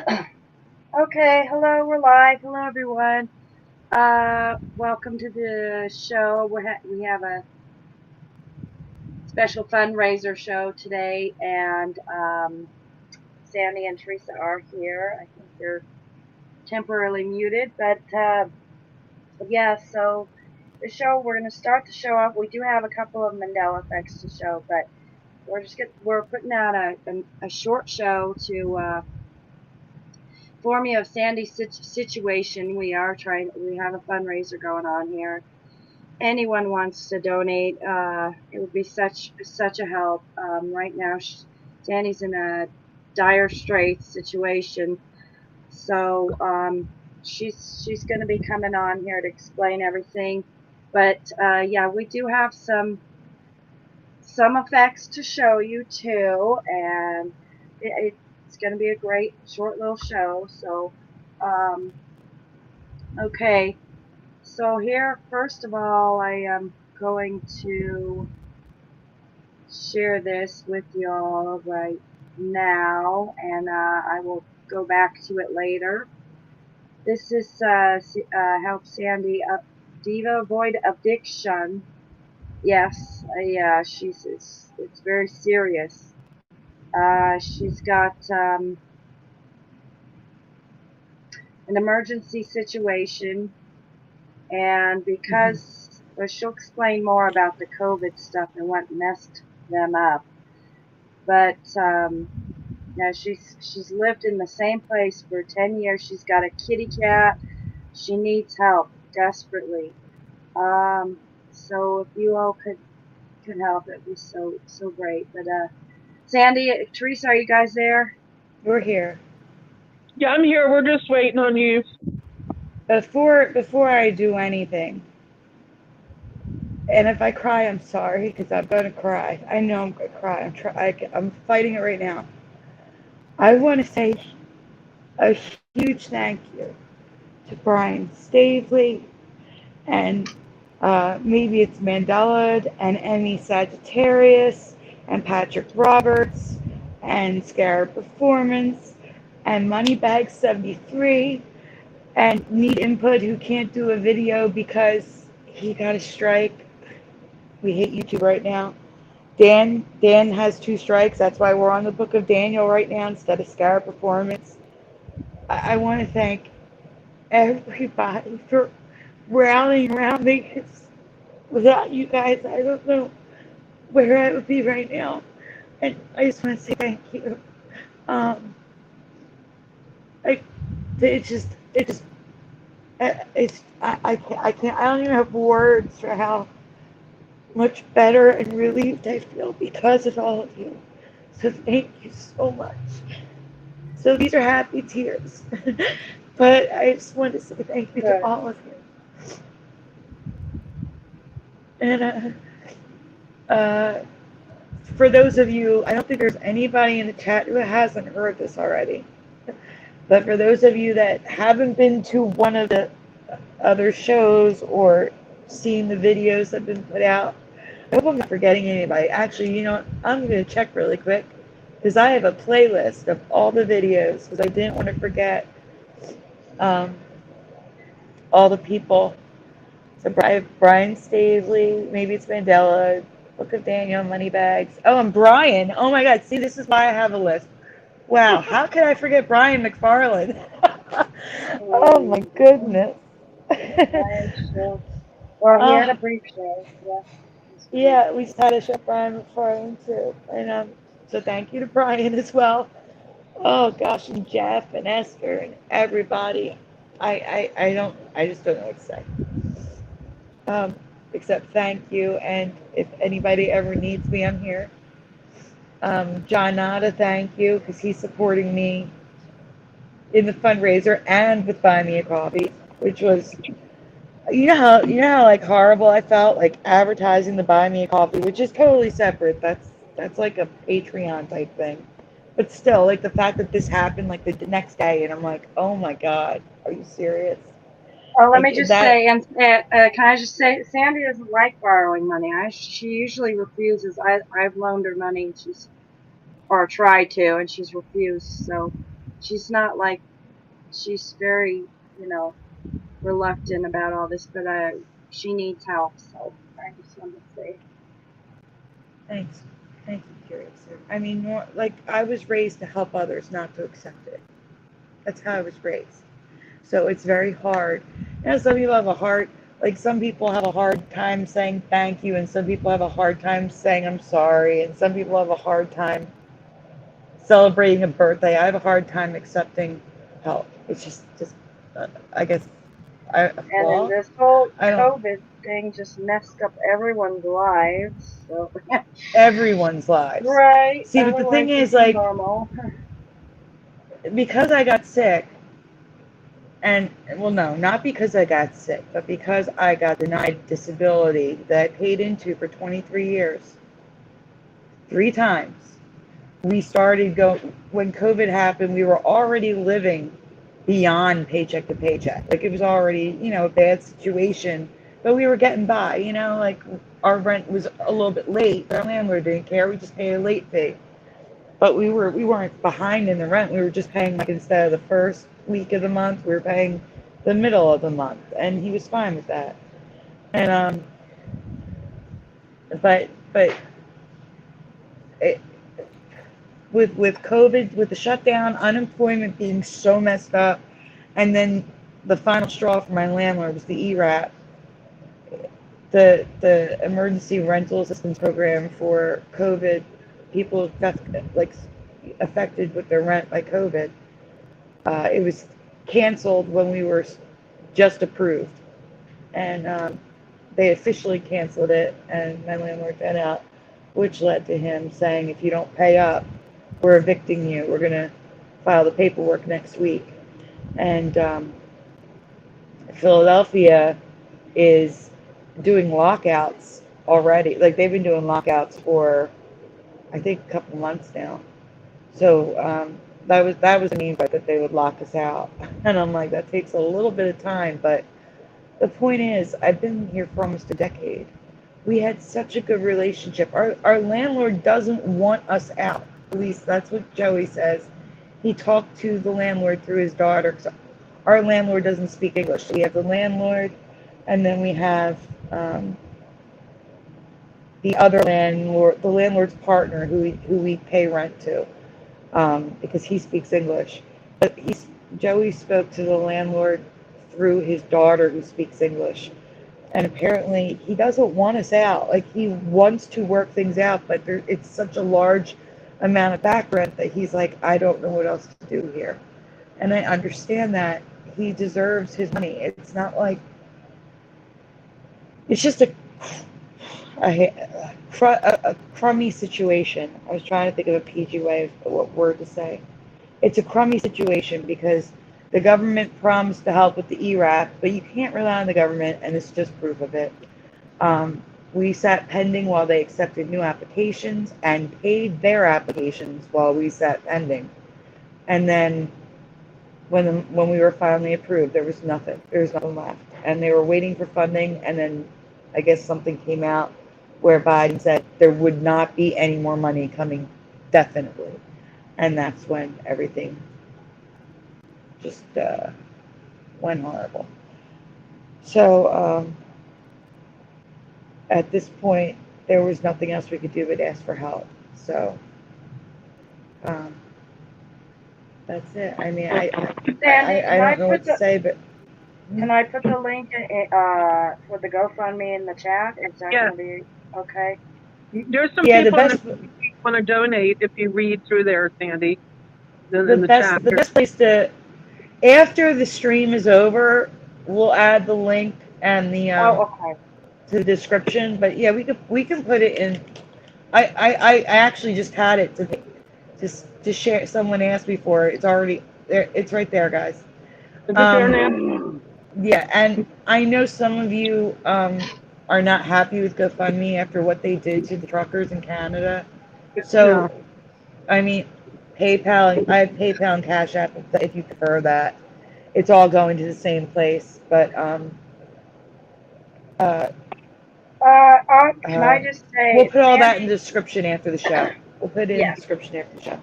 Okay, hello, we're live. Hello, everyone. Welcome to the show. We have a special fundraiser show today, and Sandy and Teresa are here. I think they're temporarily muted, but yeah. So the show, we're going to start the show off. We do have a couple of Mandela effects to show, but we're putting out a short show to inform you of Sandy's situation. We have a fundraiser going on here. Anyone wants to donate, it would be such a help. Right now, Sandy's in a dire straits situation, so she's going to be coming on here to explain everything. But yeah, we do have some effects to show you too, and it's going to be a great short little show. So, um, okay. So here, first of all, I am going to share this with y'all right now, and I will go back to it later. This is help Sandy Diva avoid addiction. Yes, yeah, it's very serious. She's got an emergency situation, and because well, she'll explain more about the COVID stuff and what messed them up. But yeah, she's lived in the same place for 10 years. She's got a kitty cat. She needs help desperately. Um, so if you all could help, it'd be so great. But Sandy, Teresa, are you guys there? We're here. Yeah, I'm here. We're just waiting on you. Before I do anything, and if I cry, I'm sorry because I'm gonna cry. I know I'm gonna cry. I'm fighting it right now. I want to say a huge thank you to Brian Stavely and maybe it's Mandela and Emmy Sagittarius and Patrick Roberts and Scarab Performance and Moneybag 73 and Need Input who can't do a video because he got a strike. We hate YouTube right now. Dan has 2 strikes. That's why we're on the Book of Daniel right now instead of Scarab Performance. I want to thank everybody for rallying around me because without you guys, I don't know where I would be right now. And I just want to say thank you. Um, I, it just, I can't, I don't even have words for how much better and relieved I feel because of all of you. So thank you so much. So these are happy tears. But I just want to say thank you to Good. all of you. And uh, for those of you, I don't think there's anybody in the chat who hasn't heard this already. But for those of you that haven't been to one of the other shows or seen the videos that have been put out, I hope I'm not forgetting anybody. Actually, you know what? I'm going to check really quick because I have a playlist of all the videos because I didn't want to forget um, all the people. So Brian Stavely, maybe it's Mandela, Book of Daniel, Moneybags. Oh, and Brian. Oh my God. See, this is why I have a list. Wow, how could I forget Brian McFarland? Oh my goodness. Show. Well, he had a uh, brief show. Yeah, it's brief. yeah, we just had a show Brian McFarland too. And so thank you to Brian as well. Oh gosh, and Jeff and Esther and everybody. I just don't know what to say. Um, except thank you. And if anybody ever needs me, I'm here. John Nada, thank you because he's supporting me in the fundraiser and with Buy Me a Coffee, which was you know how like horrible I felt like advertising the Buy Me a Coffee, which is totally separate. That's like a Patreon type thing. But still, like the fact that this happened like the next day, and I'm like, oh my God, are you serious? Oh, let me Like just that. say, and can I just say, Sandy doesn't like borrowing money. She usually refuses. I've loaned her money, and she's or tried to, and she's refused. So she's not like, she's very, you know, reluctant about all this, but she needs help, so I just wanted to say. Thanks. Thank you, Curious. I mean, more like I was raised to help others, not to accept it. That's how I was raised. So it's very hard. You know, some people have a hard, like some people have a hard time saying thank you, and some people have a hard time saying I'm sorry, and some people have a hard time celebrating a birthday. I have a hard time accepting help. It's just I guess a And then flaw. this whole I don't. COVID thing just messed up everyone's lives, so. Everyone's lives. Right, See, but the otherwise thing it'd is, be like, normal. because I got sick, and well, no, not because I got sick, but because I got denied disability that I paid into for 23 years, 3 times. We started when COVID happened. We were already living beyond paycheck to paycheck. Like it was already, a bad situation, but we were getting by. Like our rent was a little bit late. Our landlord didn't care. We just paid a late fee. But we weren't behind in the rent. We were just paying, like, instead of the first week of the month, we were paying the middle of the month, and he was fine with that. And but it, with COVID, with the shutdown, unemployment being so messed up, and then the final straw for my landlord was the ERAP, the emergency rental assistance program for COVID, people affected with their rent by COVID. It was canceled when we were just approved, and they officially canceled it, and my landlord found out, which led to him saying, if you don't pay up, we're evicting you. We're going to file the paperwork next week. And Philadelphia is doing lockouts already. Like, they've been doing lockouts for, I think, a couple months now. So that was the mean part, that they would lock us out. And I'm like, that takes a little bit of time, but the point is, I've been here for almost a decade. We had such a good relationship. Our landlord doesn't want us out. At least that's what Joey says. He talked to the landlord through his daughter. Our landlord doesn't speak English. We have the landlord, and then we have the other landlord, the landlord's partner, who we pay rent to, because he speaks English. But Joey spoke to the landlord through his daughter, who speaks English. And apparently he doesn't want us out. Like, he wants to work things out, but it's such a large amount of back rent that he's like, I don't know what else to do here. And I understand that. He deserves his money. It's not like, it's just a crummy situation. I was trying to think of a PG way of what word to say. It's a crummy situation because the government promised to help with the ERAP, but you can't rely on the government, and it's just proof of it. We sat pending while they accepted new applications and paid their applications while we sat pending. And then when we were finally approved, there was nothing. There was nothing left. And they were waiting for funding, and then I guess something came out where Biden said there would not be any more money coming, definitely. And that's when everything just went horrible. So at this point, there was nothing else we could do but ask for help. So that's it. I mean, I don't know what to say, but can I put the link for the GoFundMe in the chat? Is that going to be okay? There's some people that want to donate if you read through there, Sandy. The best place to, after the stream is over, we'll add the link and the okay, to the description. But yeah, we can put it in. I actually just had it to share. Someone asked me for it. It's already there. It's right there, guys. Is it there now? Yeah, and I know some of you are not happy with GoFundMe after what they did to the truckers in Canada. So, I mean, PayPal, I have PayPal and Cash App if you prefer that. It's all going to the same place, but can I just say, we'll put all that in the description after the show. We'll put it in the description after the show.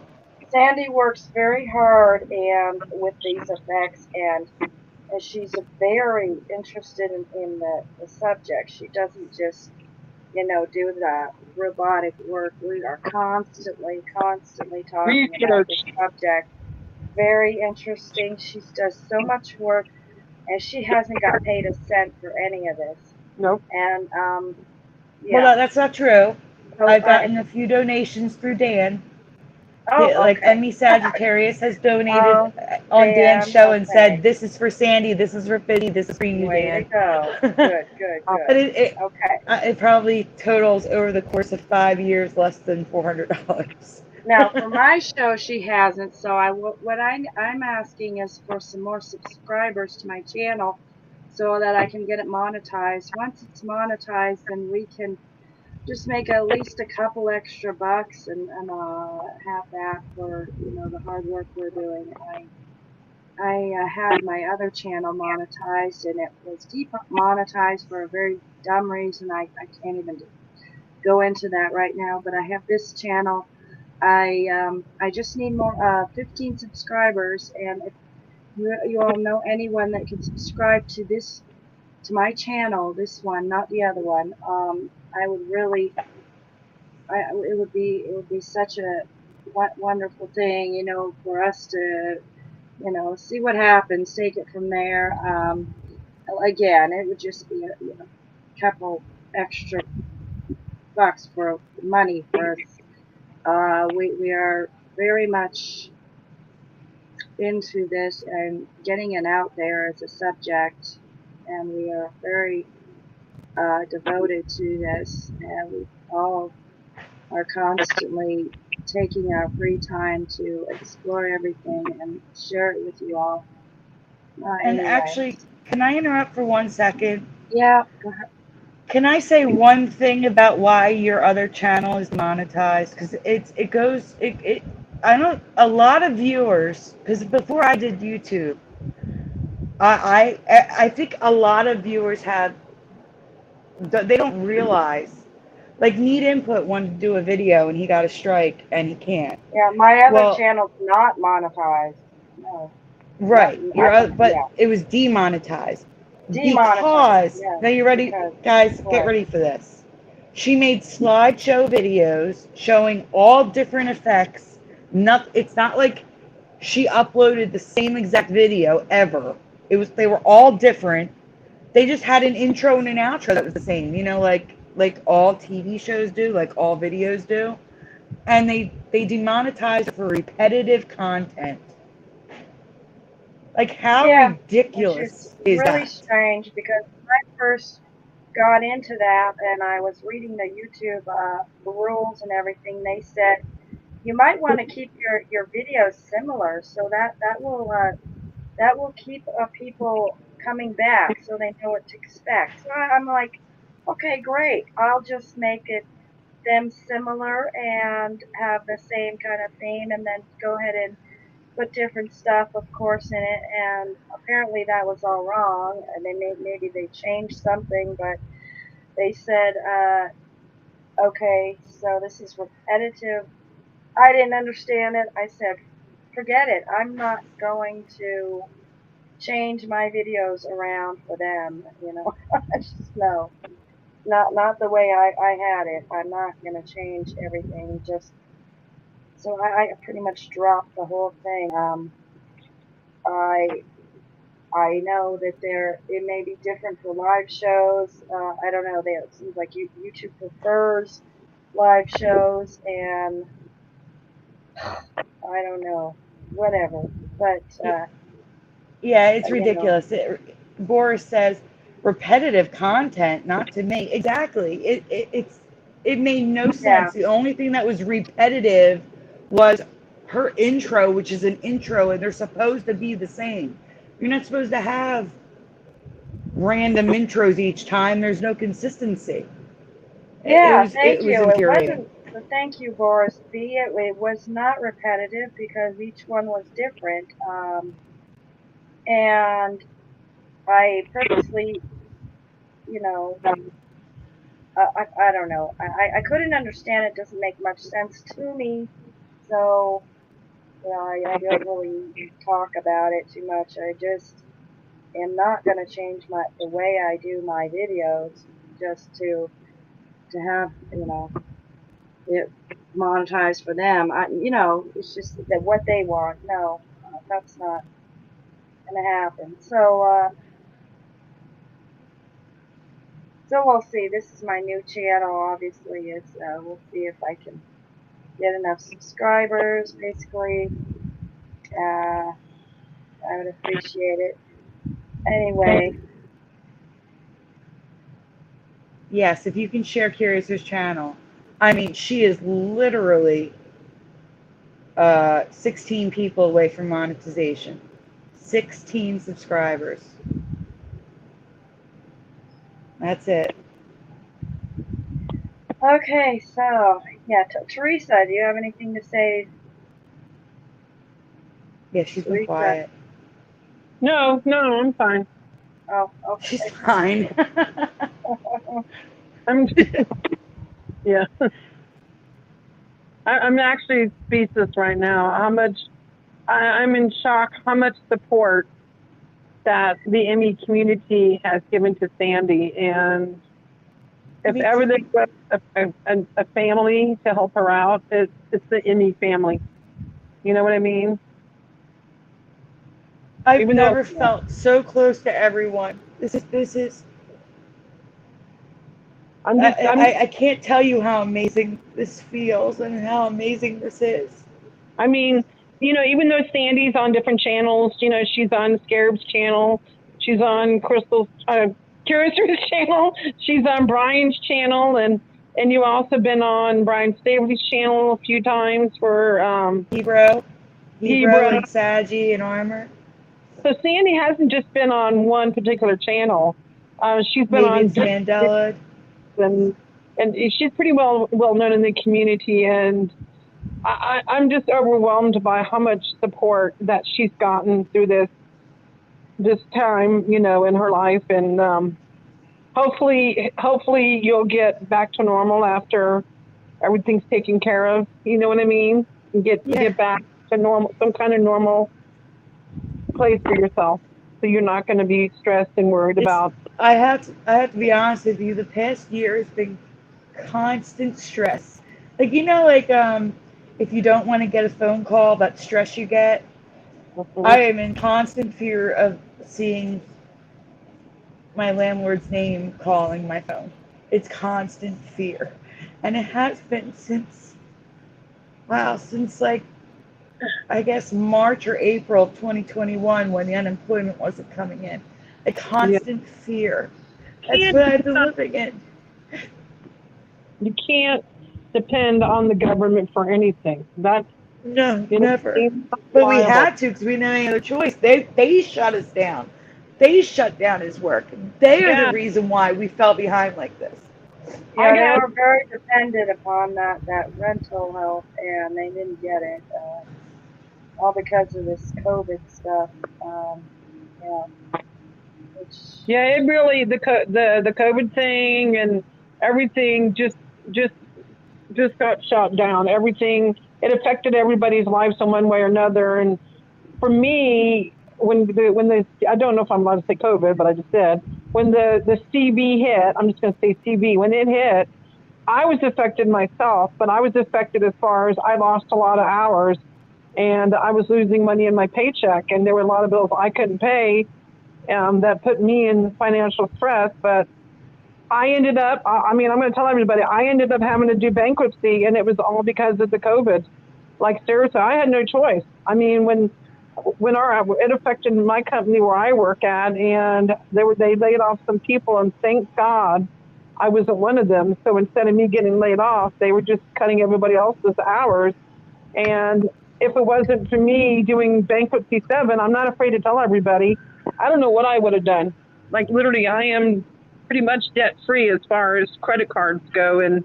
Sandy works very hard and with these effects, and she's very interested in the subject. She doesn't just, do the robotic work. We are constantly talking about this Research. subject. Very interesting. She does so much work, and she hasn't got paid a cent for any of this. Nope. And Well, yeah. that's not true. So I've gotten a few donations through Dan. oh, Like okay. Emmy Sagittarius has donated Oh, on Dan's Dan. show and said, Okay. "This is for Sandy. This is for Biddy. This is for you, Way to Dan." go. Good, good, But good. it Okay. it probably totals over the course of 5 years less than $400. Now for my show, she hasn't. So I'm asking is for some more subscribers to my channel, so that I can get it monetized. Once it's monetized, then we can just make at least a couple extra bucks and have that for the hard work we're doing. I had my other channel monetized, and it was demonetized for a very dumb reason. I can't even go into that right now. But I have this channel. I just need more 15 subscribers, and if you all know anyone that can subscribe to my channel, this one, not the other one, I would really, it would be such a wonderful thing, for us to, see what happens, take it from there. Again, it would just be a couple extra bucks for money for us. We are very much into this and getting it out there as a subject, and we are very devoted to this, and we all are constantly taking our free time to explore everything and share it with you all. And Anyway, actually, can I interrupt for 1 second? yeah, go ahead. Can I say one thing about why your other channel is monetized? Because it goes it I don't a lot of viewers, because before I did YouTube, I think a lot of viewers have, they don't realize, like Need Input wanted to do a video and he got a strike and he can't. Yeah, my other Well, channel's not monetized. No, not, right, yeah, but it was demonetized demonetized. because, Yeah, now you ready, because guys? Get what? ready for this. She made slideshow videos showing all different effects. It's not like she uploaded the same exact video ever. They were all different. They just had an intro and an outro that was the same, like all TV shows do, like all videos do. And they demonetized it for repetitive content. Like, how Yeah, which is ridiculous is really that? strange because when I first got into that and I was reading the YouTube rules and everything, they said you might want to keep your videos similar so that will keep people coming back so they know what to expect. So I'm like, okay, great. I'll just make it them similar and have the same kind of theme, and then go ahead and put different stuff, of course, in it. And apparently that was all wrong. And maybe they changed something, but they said, okay, so this is repetitive. I didn't understand it. I said, forget it. I'm not going to change my videos around for them. Just no, not the way I had it. I'm not gonna change everything. Just so I pretty much dropped the whole thing. I I know that it may be different for live shows. I don't know. It seems like YouTube prefers live shows, and I don't know. Whatever. But Yeah, it's you know, ridiculous. Boris says repetitive content, not to me. Exactly. It made no yeah, sense. The only thing that was repetitive was her intro, which is an intro, and they're supposed to be the same. You're not supposed to have random intros each time. There's no consistency. yeah. It Thank was you. It infuriating. wasn't. Thank you, Boris B. It was not repetitive because each one was different. And I purposely, you know, I don't know. I couldn't understand it. Doesn't make much sense to me. So I don't really talk about it too much. I just am not going to change the way I do my videos just to have, it monetized for them. It's just that what they want. No, that's not going to happen. So we'll see. This is my new channel. Obviously, we'll see if I can get enough subscribers. Basically, I would appreciate it. Anyway, Yes, if you can share Curious's channel. I mean, she is literally 16 people away from monetization. 16 subscribers. That's it. okay. So yeah, Teresa, do you have anything to say? Yeah, she's been Teresa. quiet. No, I'm fine. Oh, She's okay. fine. I'm yeah. I'm actually speechless right now. I'm in shock how much support that the ME community has given to Sandy, and if Me ever too. there was a family to help her out, it's the ME family. You know what I mean? I've Even though never felt so close to everyone. I can't tell you how amazing this feels and how amazing this is. I mean, even though Sandy's on different channels, she's on Scarab's channel, she's on Crystal's Curious's channel, she's on Brian's channel, and you also been on Brian Stabley's channel a few times for Hebrew Hebrew. and Saggy and Armor. So Sandy hasn't just been on one particular channel. She's been Maybe on it's Mandela. and she's pretty well known in the community, and I'm just overwhelmed by how much support that she's gotten through this time, in her life, and hopefully you'll get back to normal after everything's taken care of. You know what I mean? And get back to normal, some kind of normal place for yourself, so you're not going to be stressed and worried about. I have to be honest with you. The past year has been constant stress. Like if you don't want to get a phone call, that stress you get. I am in constant fear of seeing my landlord's name calling my phone. It's constant fear. And it has been since like, I guess March or April of 2021 when the unemployment wasn't coming in. A constant fear. That's what I've been living in. You can't depend on the government for anything. That's No, never. But we had to because we didn't have any other choice. They shut us down. They shut down his work. They are the reason why we fell behind like this. Yeah, they were very dependent upon that rental help, and they didn't get it, all because of this COVID stuff. Yeah. Yeah, it really the COVID thing and everything just got shut down. Everything, it affected everybody's lives in one way or another. And for me, when the I don't know if I'm allowed to say COVID, but I just did. When the CB hit, I'm just going to say CB. When it hit, I was affected myself, but I was affected as far as I lost a lot of hours, and I was losing money in my paycheck, and there were a lot of bills I couldn't pay. That put me in financial stress, but I ended up, I'm going to tell everybody, I ended up having to do bankruptcy, and it was all because of the COVID. Like, seriously, I had no choice. I mean, when it affected my company where I work at, and they laid off some people, and thank God I wasn't one of them. So instead of me getting laid off, they were just cutting everybody else's hours. And if it wasn't for me doing bankruptcy 7, I'm not afraid to tell everybody, I don't know what I would have done. Like, literally, I am pretty much debt free as far as credit cards go, and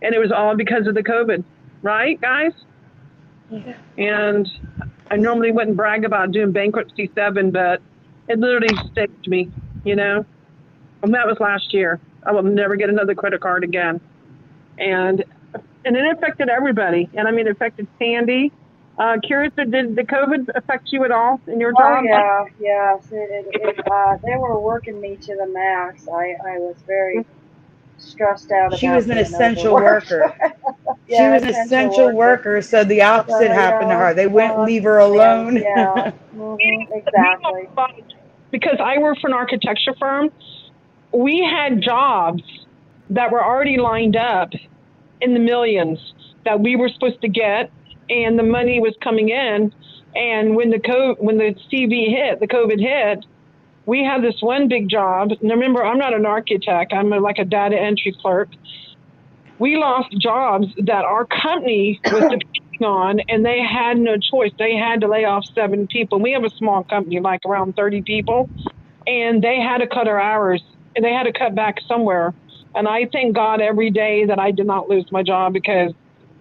it was all because of the COVID, right, guys? Yeah. And I normally wouldn't brag about doing bankruptcy 7, but it literally saved me, and that was last year. I will never get another credit card again. And it affected everybody. And I mean, it affected Sandy. Curious, did the COVID affect you at all in your Oh job? yeah, yes. They were working me to the max. I was very stressed out She about was an being essential overworked. worker. She Yeah, was an essential essential worker. worker, so the opposite happened to her. They wouldn't leave her Constantly, alone. yeah. Meanwhile, Exactly. because I work for an architecture firm, we had jobs that were already lined up in the millions that we were supposed to get, and the money was coming in. And when the COVID hit, we had this one big job. And remember, I'm not an architect; I'm like a data entry clerk. We lost jobs that our company was depending on, and they had no choice. They had to lay off 7 people. We have a small company, like around 30 people, and they had to cut our hours, and they had to cut back somewhere. And I thank God every day that I did not lose my job, because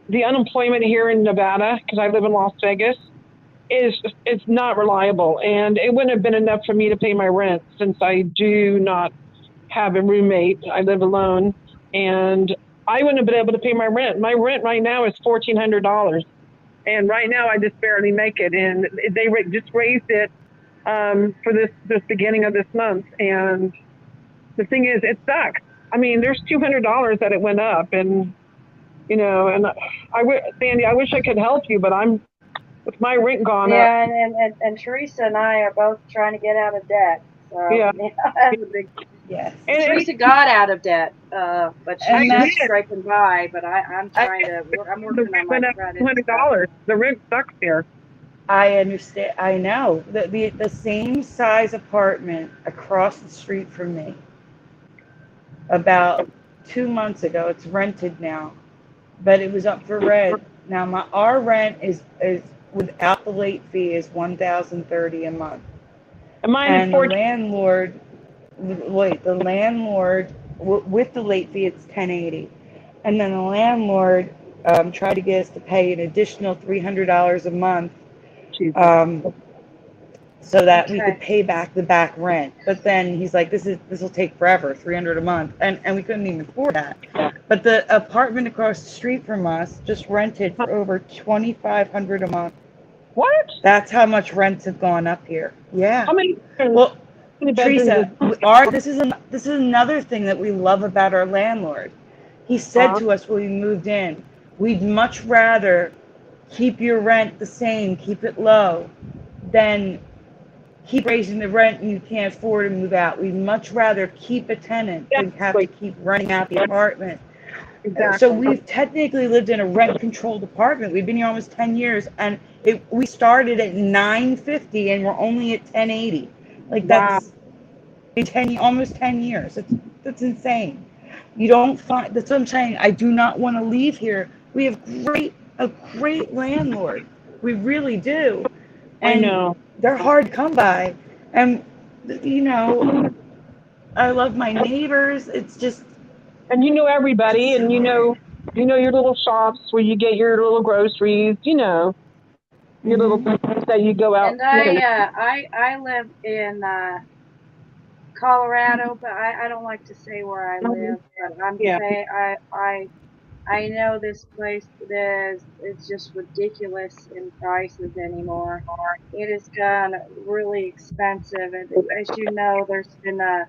the unemployment here in Nevada, because I live in Las Vegas, it's not reliable, and it wouldn't have been enough for me to pay my rent, since I do not have a roommate. I live alone, and I wouldn't have been able to pay my rent. My rent right now is $1,400, and right now I just barely make it. And they just raised it for this beginning of this month. And the thing is, it sucks. I mean, there's $200 that it went up, and and Sandy, I wish I could help you, but I'm with my rent gone up. Yeah, and Teresa and I are both trying to get out of debt. So Yeah, yeah, that's a big. Yes. and Teresa got out of debt, but I she's And just did. scraping by. But I'm I, trying to. I'm The working on rent my went up two credit hundred stuff. dollars. The rent sucks here. I understand. I know. The same size apartment across the street from me, about 2 months ago, it's rented now, but it was up for rent. Now our rent is without the late fee is 1,030 a month, And mine is and the 14. landlord, wait, the landlord with the late fee it's 1080, and then the landlord tried to get us to pay an additional $300 a month, Jesus. um, so that we Okay. could pay back the back rent. But then he's like, this will take forever, 300 a month, and we couldn't even afford that. But the apartment across the street from us just rented for over 2,500 a month. What? That's how much rents have gone up here. Yeah. How many bedrooms? Well, How many bedrooms Teresa, is this is another thing that we love about our landlord. He said uh, to us when we moved in, we'd much rather keep your rent the same, keep it low, than keep raising the rent and you can't afford to move out. We'd much rather keep a tenant than have to exactly. keep running out the apartment. So Exactly. we've technically lived in a rent-controlled apartment. We've been here almost 10 years, and we started at 950 and we're only at 1080. Like Wow. that's almost 10 years. That's insane. You don't find, that's what I'm saying. I do not want to leave here. We have a great landlord. We really do. I And know. they're hard to come by. And, you know, I love my neighbors. It's just, And you know everybody, it's and hard. you know your little shops where you get your little groceries. Your little Hmm. places that you go out. And I live in Colorado, but I don't like to say where I live. But I'm Yeah. say I know this place is it's just ridiculous in prices anymore. It has gone really expensive, and as you know, there's been a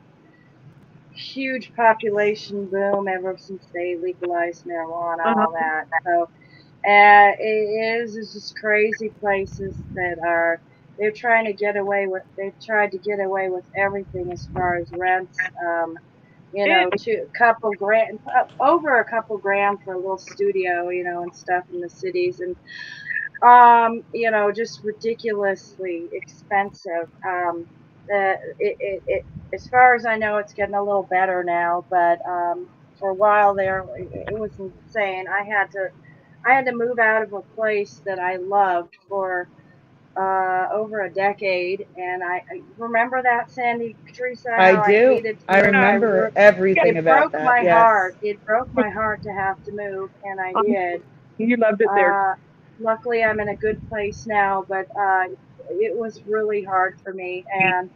huge population boom ever since they legalized marijuana, Uh-huh. all that. So it is it's just crazy places that are they've tried to get away with everything as far as rents. It, To a couple grand, over a couple grand for a little studio, and stuff in the cities, and just ridiculously expensive. As far as I know, it's getting a little better now, but for a while there, it was insane. I had to move out of a place that I loved for over a decade, and I remember that, Sandy, Teresa, I how I do. hated to I move. remember yeah, everything It about broke that. my Yes. heart. It broke my heart to have to move, and I did. you loved it there. Uh, Luckily, I'm in a good place now, but it was really hard for me, and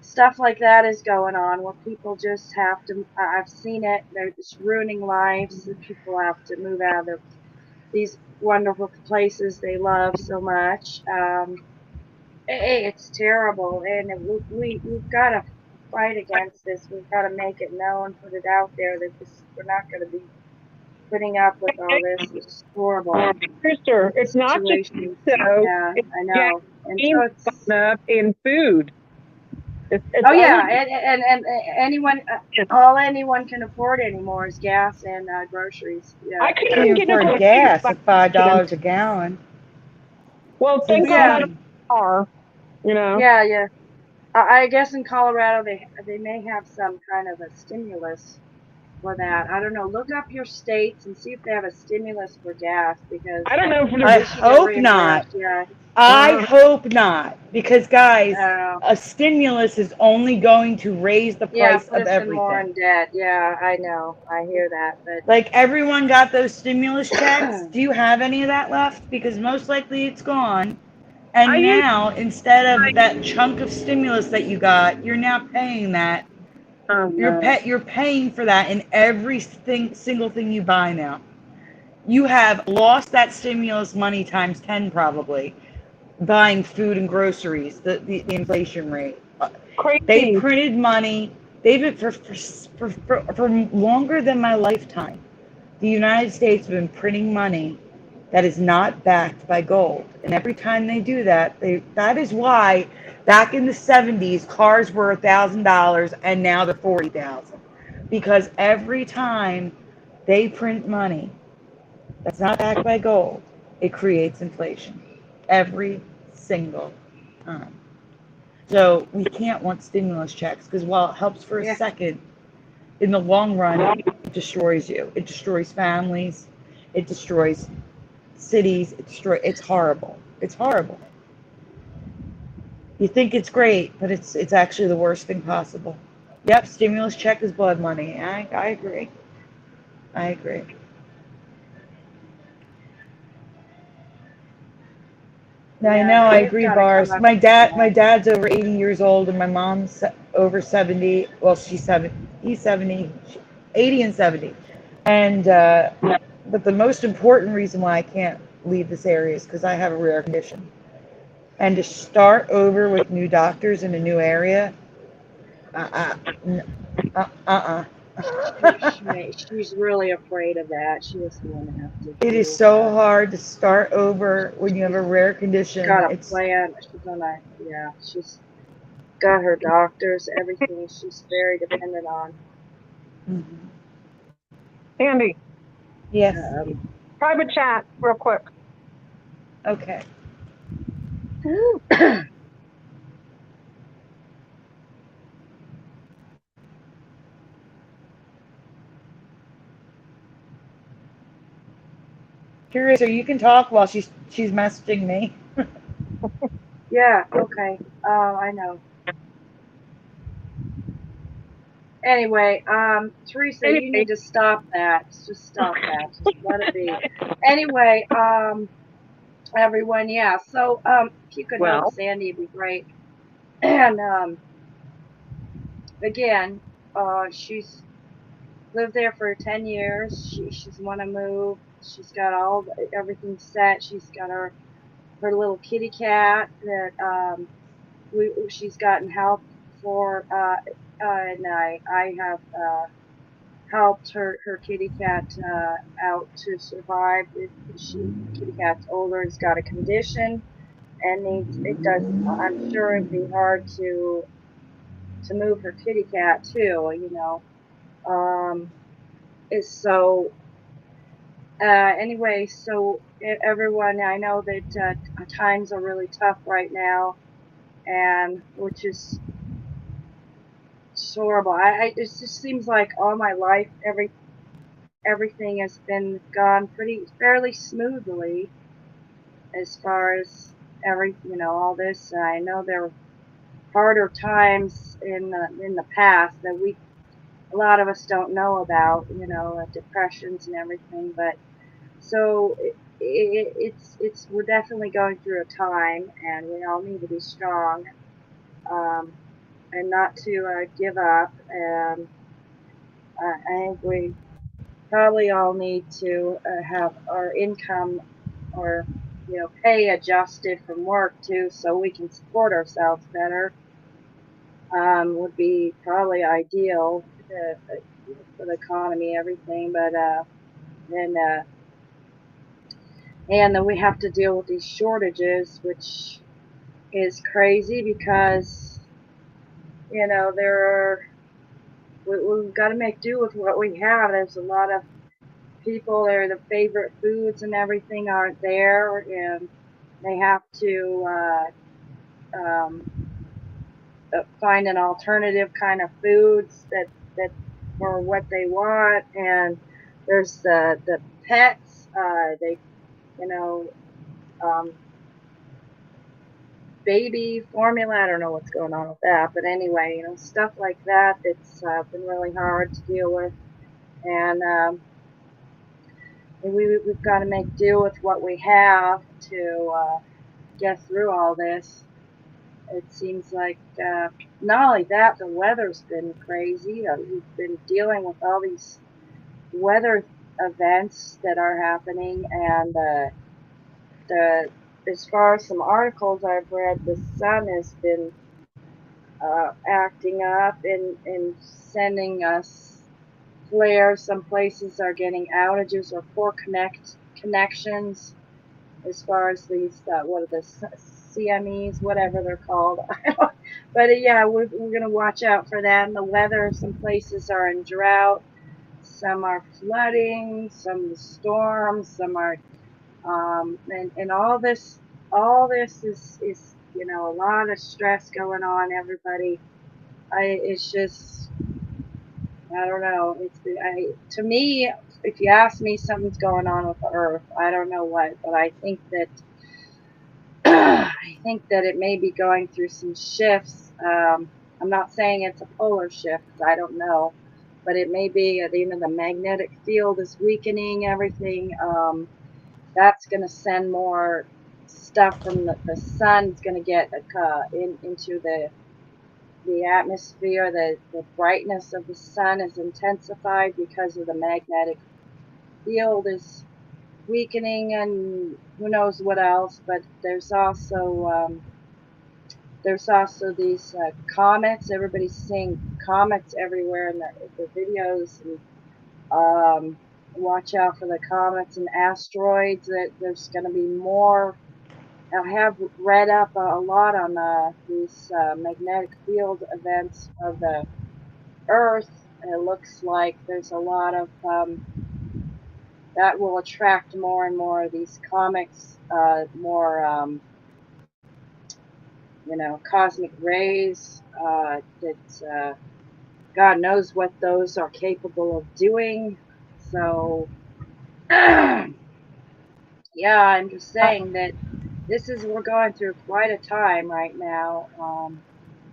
stuff like that is going on where people just have to. I've seen it. They're just ruining lives. People have to move out of their these wonderful places they love so much. It's terrible, and we've got to fight against this. We've got to make it known, put it out there that we're not going to be putting up with all this. It's horrible Sister, it's not just situations. so. Yeah, It's I know. And so games it's up in food. It's oh yeah, always and anyone all anyone can afford anymore is gas and groceries. Yeah. I couldn't Can't even even get a afford grocery gas by at $5 accident. a gallon. Well, It's thank God I don't Yeah, have a car. You know. yeah, yeah. I guess in Colorado they may have some kind of a stimulus for that. I don't know. Look up your states and see if they have a stimulus for gas because I don't know if I we should get hope not. reimbursed. Yeah, I hope not. Because, I guys, don't know. a stimulus is only going to raise the Yeah, price put of us in more everything. in debt. Yeah, I know. I hear that, Like, everyone got those stimulus checks. but Do you have any of that left? Because most likely it's gone. And I used now, instead of that chunk of stimulus that you got, you're now paying that. oh no. You're paying for that in every single thing you buy now. You have lost that stimulus money times 10 probably buying food and groceries, the inflation rate. They crazy. printed money. They've been for longer than my lifetime. The United States have been printing money that is not backed by gold. And every time they do that, that is why back in the 70s cars were $1,000 and now they're 40,000. Because every time they print money that's not backed by gold, it creates inflation. Every single time. So we can't want stimulus checks because while it helps for a Yeah. second, in the long run, it destroys you. It destroys families. It destroys cities. It's horrible. It's horrible. You think it's great, but it's actually the worst thing possible. Yep, stimulus check is blood money. I agree. I agree. I Yeah, know, I they've agree, got to come Bars. up with My that. dad's over 80 years old, and my mom's over 70. Well, she's 70. He's 70, 80 and 70. And but the most important reason why I can't leave this area is because I have a rare condition. And to start over with new doctors in a new area, uh, uh, uh, She's really afraid of that. She doesn't want to have to It is deal with so that. hard to start over when you have a rare She's got condition. a plan. She's gonna, yeah, she's got her doctors, everything she's very dependent on. Mhm. Andy, Yes. Um, private chat, real quick. Okay. Curious, or you can talk while she's messaging me. yeah, okay. I know. Anyway, Teresa, you Anyway, need to stop that. Just stop that. Just let it be. Anyway, everyone, yeah. So, if you could help well, Sandy, it'd be great. And again, she's lived there for 10 years. She's want to move. She's got everything set. She's got her little kitty cat that she's gotten help for, and I have helped her kitty cat out to survive. Kitty cat's older, has got a condition, and needs it does. I'm sure it'd be hard to move her kitty cat too. You know. Is so anyway, so everyone, I know that times are really tough right now, and which is horrible. It just seems like all my life, everything has been gone pretty fairly smoothly as far as all this. I know there were harder times in the past that a lot of us don't know about, depressions and everything, but so it's we're definitely going through a time, and we all need to be strong, um, and not to give up. And I think we probably all need to have our income or pay adjusted from work too, so we can support ourselves better. Would be probably ideal for the economy, everything, but then and then we have to deal with these shortages, which is crazy because we've got to make do with what we have. There's a lot of people, their favorite foods and everything aren't there, and they have to find an alternative kind of foods that for what they want. And there's the pets, they you know um, baby formula. I don't know what's going on with that, but anyway, stuff like that. It's been really hard to deal with, and we've got to make do with what we have to get through all this. It seems like not only that, the weather's been crazy. We've been dealing with all these weather events that are happening, and the as far as some articles I've read, the sun has been acting up and sending us flares. Some places are getting outages or poor connections as far as these what are the CMEs, whatever they're called. But yeah, we're gonna watch out for that. And the weather, some places are in drought, some are flooding, some storms, some are and all this is a lot of stress going on. Everybody, it's just I don't know. To me, if you ask me, something's going on with the Earth. I don't know what, but I think that I think that it may be going through some shifts. I'm not saying it's a polar shift, 'cause I don't know, but it may be. The magnetic field is weakening everything. That's going to send more stuff from the sun's going to get into the atmosphere. The brightness of the sun is intensified because of the magnetic field is weakening, and who knows what else. But there's also these comets. Everybody's seeing comets everywhere in the videos, and watch out for the comets and asteroids. That there's going to be more. I have read up a lot on these magnetic field events of the Earth. And it looks like there's a lot of that will attract more and more of these comets, more cosmic rays. That God knows what those are capable of doing. So, yeah, I'm just saying that we're going through quite a time right now.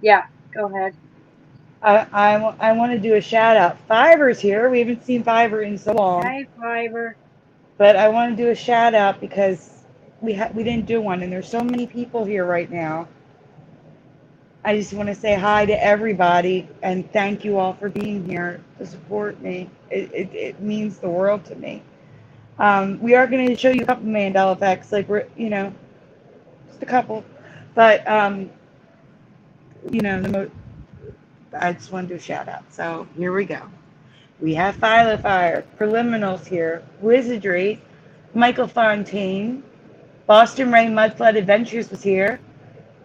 Yeah, go ahead. I want to do a shout out. Fiverr's here. We haven't seen Fiverr in so long, Hi, Fiverr. but I want to do a shout out because we didn't do one, and there's so many people here right now. I just want to say hi to everybody and thank you all for being here to support me. It means the world to me. We are going to show you a couple Mandela effects, like just a couple, but I just want to do a shout out. So here we go. We have Fire, Preliminals here, Wizardry, Michael Fontaine, Boston Rain Mudflood Adventures was here,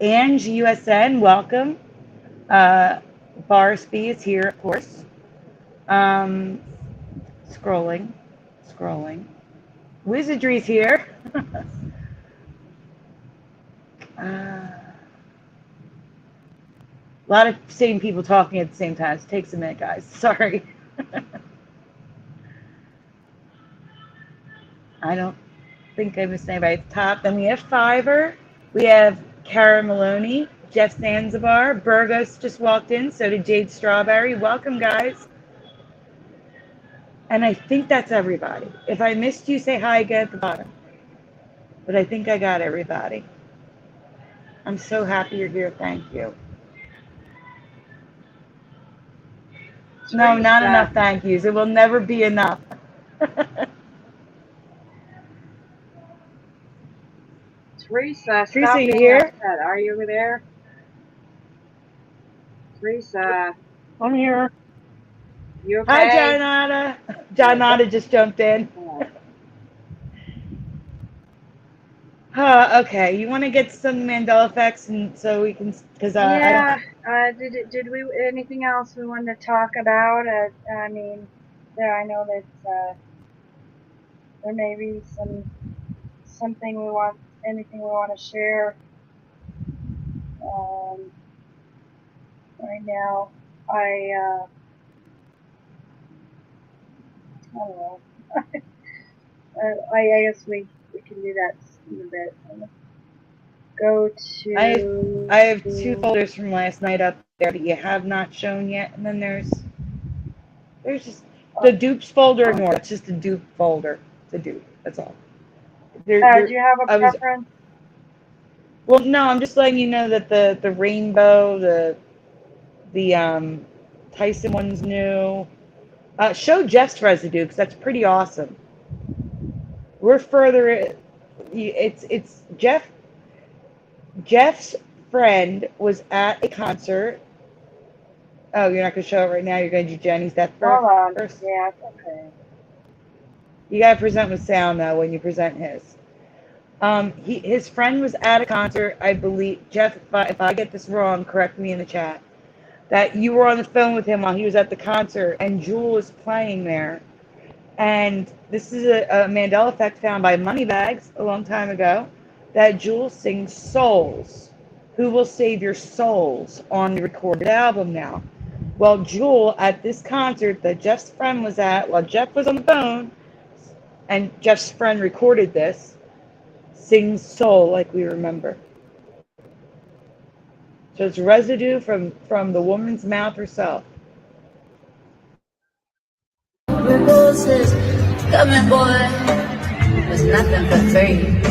Ange USN, welcome. Barsby is here, of course. Um, scrolling. Wizardry's here. A lot of same people talking at the same time. It takes a minute, guys. Sorry. I don't think I missed anybody at the top. Then we have Fiverr. We have Cara Maloney, Jeff Zanzibar, Burgos just walked in. So did Jade Strawberry. Welcome, guys. And I think that's everybody. If I missed you, say hi again at the bottom. But I think I got everybody. I'm so happy you're here. Thank you. No, not enough thank yous. It will never be enough. Teresa, Teresa, stop you being here? upset. Are you over there? Teresa, I'm here. you Hi, okay? John Nada. John Nada just jumped in. Oh. Okay, you want to get some Mandela effects, and so we can, because I don't. Yeah. Did we anything else we wanted to talk about? I mean, there. I know that there may be something we want, anything we want to share. Right now, I don't know. I guess we can do that in a bit. Go I to I have two folders from last night up there that you have not shown yet, and then there's just the dupes folder. Ignore it. It's just a dupe folder. It's a dupe. That's all. do you have a I was preference? well. No, I'm just letting you know that the rainbow, the Tyson one's new. Show Jeff's residue because that's pretty awesome. We're further. It's Jeff's friend was at a concert. Oh, you're not going to show it right now. You're going to do Jenny's death Hold on. first. Yeah, it's okay. You got to present with sound though when you present his. His friend was at a concert. I believe Jeff. If I get this wrong, correct me in the chat. That you were on the phone with him while he was at the concert, and JUL was playing there. And this is a Mandela Effect found by Moneybags a long time ago, that JUL sings Souls. Who will save your souls on the recorded album now? Well, JUL at this concert that Jeff's friend was at, while Jeff was on the phone, and Jeff's friend recorded this, sings Soul like we remember. So it's residue from the woman's mouth herself. Roses, coming boy, was nothing but free.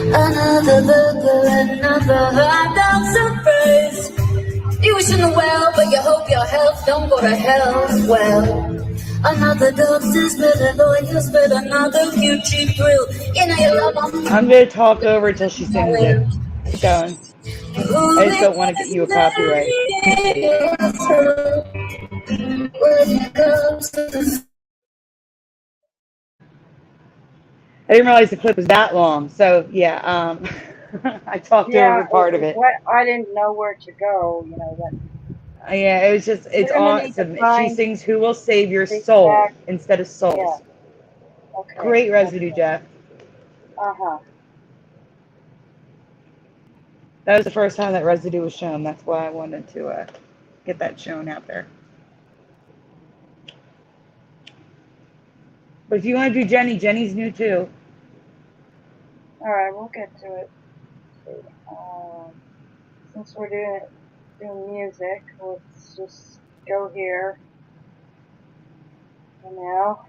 Another look, another hot surprise. You wishing the well, but you hope your health don't go to hell. Well, another doctor's better lawyers, but another cute cheap thrill. You know you love them. I'm going to talk over until she sings it. Keep going. I just don't want to get you a copyright. I didn't realize the clip was that long. So, yeah, I talked Yeah, over part of it. what I didn't know where to go. You know that Yeah, it was just, it's we're gonna need to awesome. She find sings Who Will Save Your the Soul exact. instead of Yeah. Souls. Okay. Great residue, Jeff. Uh-huh. That was the first time that residue was shown. That's why I wanted to get that shown out there. But if you want to do Jenny, Jenny's new too. All right, we'll get to it. Since we're doing music, let's just go here for now.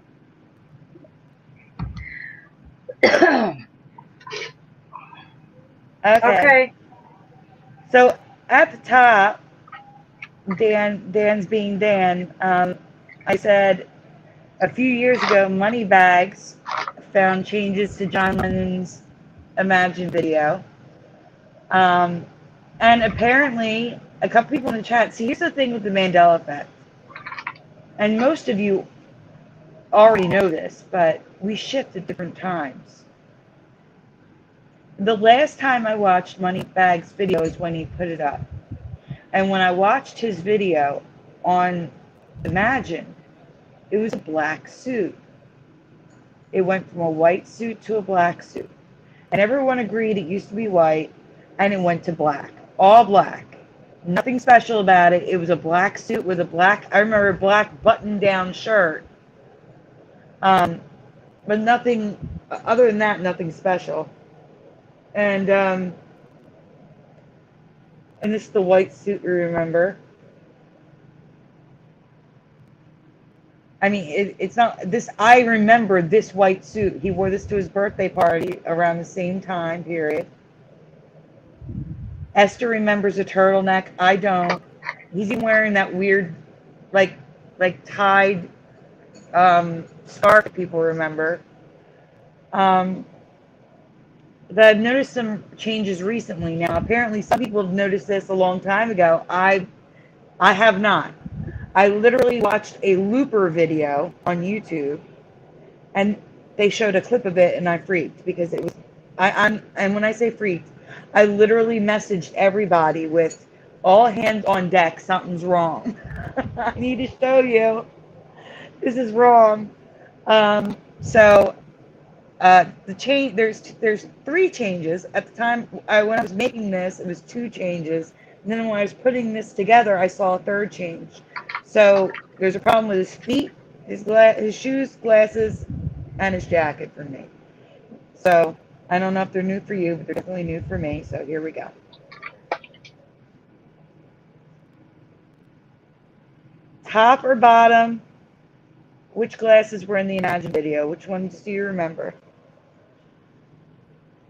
Okay. So at the top, Dan's being Dan. I said a few years ago, Moneybags found changes to John Lennon's Imagine video. And apparently, a couple people in the chat. See, here's the thing with the Mandela Effect. And most of you already know this, but we shift at different times. The last time I watched Moneybags' video is when he put it up. And when I watched his video on Imagine, it was a black suit. It went from a white suit to a black suit. And everyone agreed it used to be white, and it went to black. All black. Nothing special about it. It was a black suit with a black, I remember, a black button-down shirt. But nothing, other than that, nothing special. And this is the white suit we remember. I mean, it's not this. I remember this white suit. He wore this to his birthday party around the same time period. Esther remembers a turtleneck. I don't. He's even wearing that weird, like tied scarf, if people remember. That I've noticed some changes recently. Now, apparently, some people have noticed this a long time ago. I have not. I literally watched a looper video on YouTube, and they showed a clip of it, and I freaked because it was. And when I say freaked, I literally messaged everybody with all hands on deck. Something's wrong. I need to show you. This is wrong. So the change, there's 3 changes at the time. When I was making this, it was 2 changes, and then when I was putting this together, I saw a 3rd change. So there's a problem with his feet, his shoes, glasses, and his jacket for me. So I don't know if they're new for you, but they're definitely new for me. So here we go. Top or bottom? Which glasses were in the Imagine video? Which ones do you remember?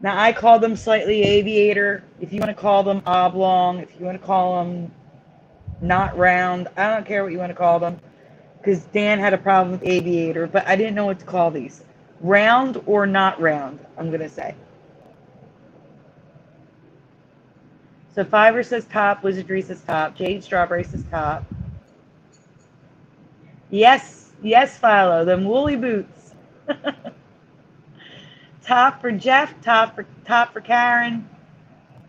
Now, I call them slightly aviator. If you want to call them oblong, if you want to call them not round, I don't care what you want to call them, because Dan had a problem with aviator, but I didn't know what to call these. Round or not round, I'm going to say. So Fiverr says top, Wizardry says top, Jade Strawberry says top. Yes, yes, Philo, them woolly boots. Top for Jeff, top for Karen.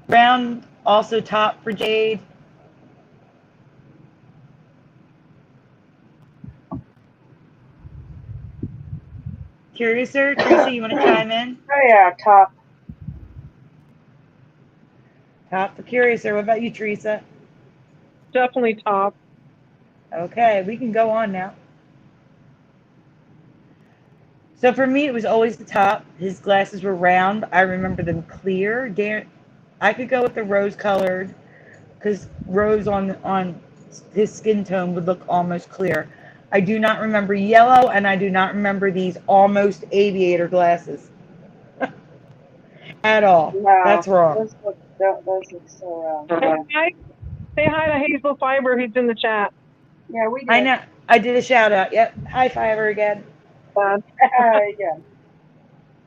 Round, also top for Jade. Curiouser, Teresa, you want to chime in? Oh yeah, top. Top for Curiouser. What about you, Teresa? Definitely top. Okay, we can go on now. So for me, it was always the top. His glasses were round. I remember them clear. I could go with the rose-colored, because rose on his skin tone would look almost clear. I do not remember yellow, and I do not remember these almost aviator glasses at all. No, That's wrong. those look so wrong. Say hi to Hazel Fiber, who's in the chat. Yeah, we did. I know. I did a shout out. Yep. High fiver again. Yeah.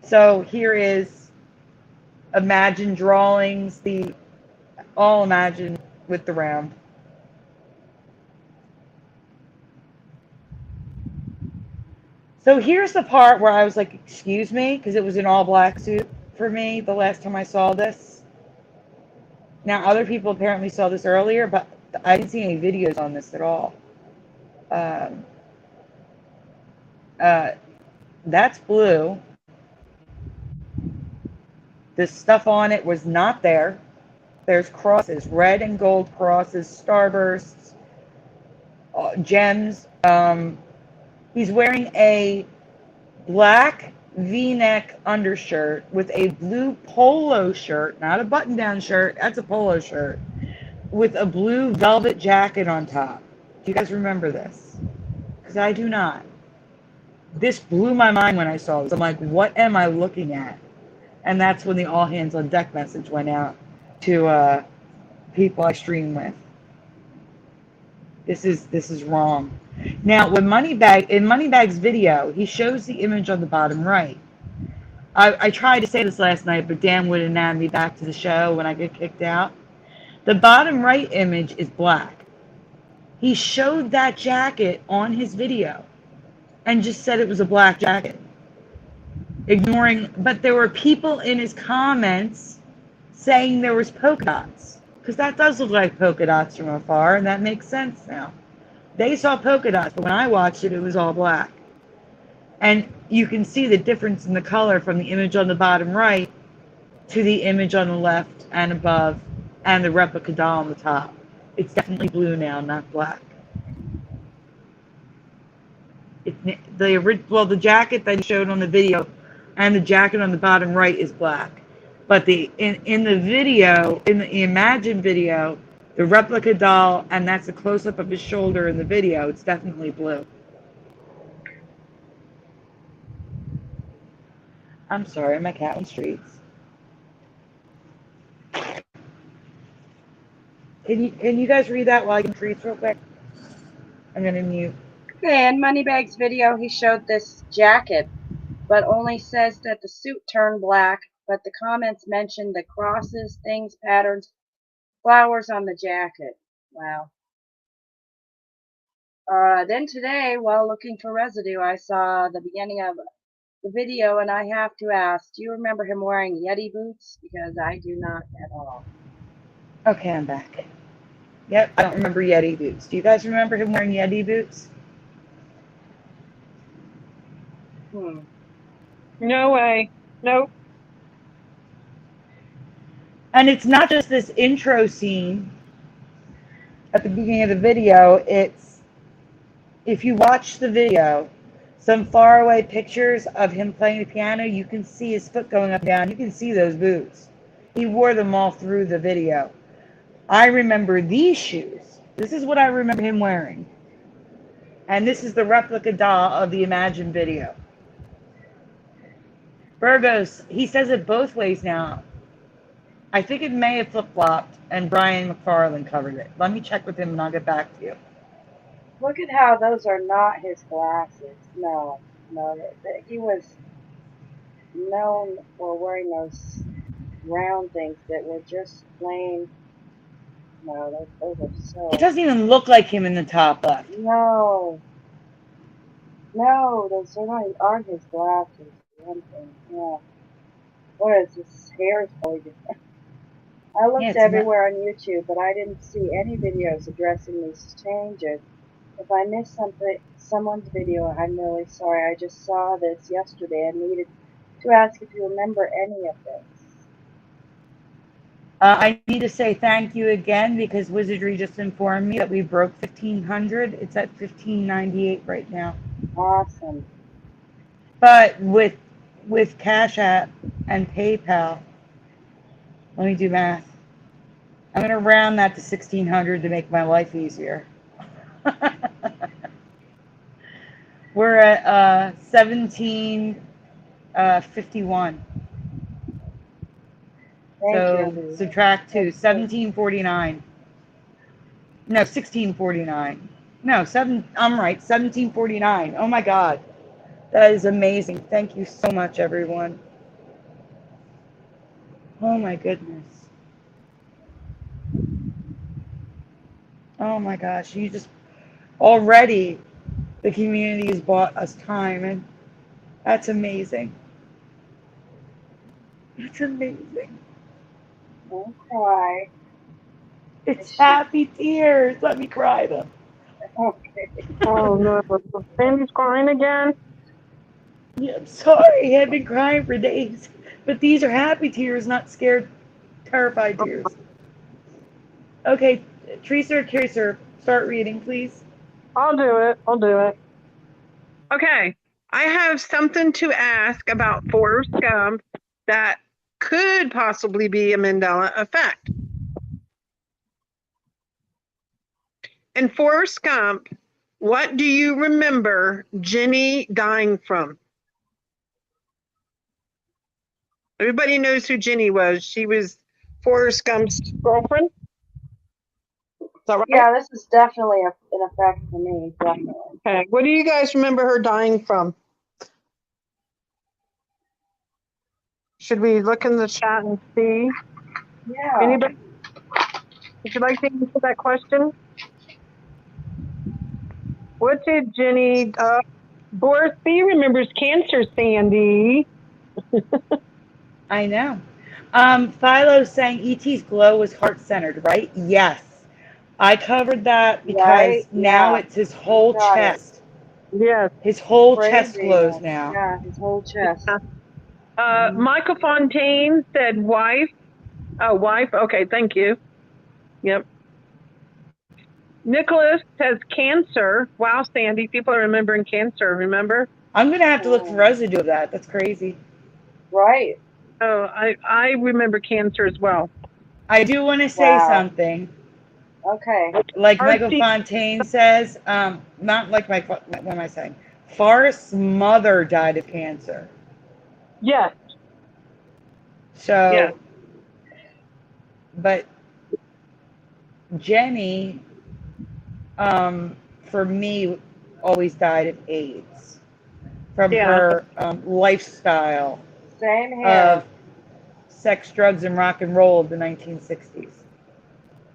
So here is Imagine drawings. All Imagine with the round. So here's the part where I was like, excuse me, because it was an all black suit for me the last time I saw this. Now, other people apparently saw this earlier, but I didn't see any videos on this at all. That's blue. The stuff on it was not there. There's crosses, red and gold crosses, starbursts, gems. He's wearing a black V-neck undershirt with a blue polo shirt, not a button-down shirt, that's a polo shirt, with a blue velvet jacket on top. Do you guys remember this? Because I do not. This blew my mind when I saw this. I'm like, what am I looking at? And that's when the all hands on deck message went out to people I stream with. This is wrong. Now, in Moneybag's video, he shows the image on the bottom right. I tried to say this last night, but Dan wouldn't add me back to the show when I get kicked out. The bottom right image is black. He showed that jacket on his video and just said it was a black jacket. But there were people in his comments saying there was polka dots, because that does look like polka dots from afar, and that makes sense now. They saw polka dots, but when I watched it, it was all black. And you can see the difference in the color from the image on the bottom right to the image on the left and above, and the replica doll on the top. It's definitely blue now, not black. The jacket that he showed on the video and the jacket on the bottom right is black. But in the video, in the Imagine video, the replica doll, and that's a close-up of his shoulder in the video, it's definitely blue. I'm sorry, my cat on streets. Can you guys read that while I can treats real quick? I'm gonna mute. Okay, in Moneybag's video, he showed this jacket, but only says that the suit turned black, but the comments mentioned the crosses, things, patterns, flowers on the jacket. Wow. Then today, while looking for residue, I saw the beginning of the video, and I have to ask, do you remember him wearing Yeti boots? Because I do not at all. Okay, I'm back. Yep, I don't remember Yeti boots. Do you guys remember him wearing Yeti boots? No way. Nope. And it's not just this intro scene at the beginning of the video. It's, if you watch the video, some faraway pictures of him playing the piano, you can see his foot going up and down. You can see those boots. He wore them all through the video. I remember these shoes. This is what I remember him wearing. And this is the replica doll of the Imagine video. Burgos, he says it both ways now. I think it may have flip-flopped, and Brian McFarlane covered it. Let me check with him, and I'll get back to you. Look at how those are not his glasses. No, he was known for wearing those round things that were just plain. No, those are so. It doesn't even look like him in the top left. No, those aren't his glasses. One thing, yeah. What is his hair is totally different. I looked everywhere on YouTube, but I didn't see any videos addressing these changes. If I missed someone's video, I'm really sorry. I just saw this yesterday and needed to ask if you remember any of this. I need to say thank you again because Wizardry just informed me that we broke 1,500. It's at 1,598 right now. Awesome. But with Cash App and PayPal, let me do math. I'm going to round that to 1,600 to make my life easier. We're at 1751. So subtract 2, 1749. No, 1649. No, I'm right, 1749. Oh my God. That is amazing. Thank you so much, everyone. Oh my goodness. Oh my gosh. You just, already the community has bought us time, and that's amazing. That's amazing. Don't cry. It's happy tears. Let me cry them. Okay. Oh no, Sandy's crying again. Yeah, I'm sorry. I've been crying for days, but these are happy tears, not scared, terrified tears. Okay, Curiouser, start reading, please. I'll do it. Okay, I have something to ask about Forrest Gump that could possibly be a Mandela effect. In Forrest Gump, what do you remember Jenny dying from? Everybody knows who Jenny was. She was Forrest Gump's girlfriend. Is that right? Yeah, this is definitely an effect for me, definitely. Okay, what do you guys remember her dying from? Should we look in the chat and see? Yeah. Anybody? Would you like to answer that question? What did Jenny, Boris B remembers cancer, Sandy. I know. Philo's saying E.T.'s glow was heart-centered, right? Yes. I covered that because now it's his whole chest. Yes. His whole chest glows now. Yeah, his whole chest. Michael Fontaine said wife. Oh, wife. Okay, thank you. Yep. Nicholas says cancer. Wow, Sandy, people are remembering cancer, remember? I'm going to have to look for residue of that. That's crazy. Right. Oh, I remember cancer as well. I do want to say something. Okay. Like Michael Fontaine says, not like what am I saying? Forrest's mother died of cancer. Yes. So, but Jenny, for me, always died of AIDS from Yeah. her lifestyle Same here. of sex, drugs, and rock and roll of the 1960s.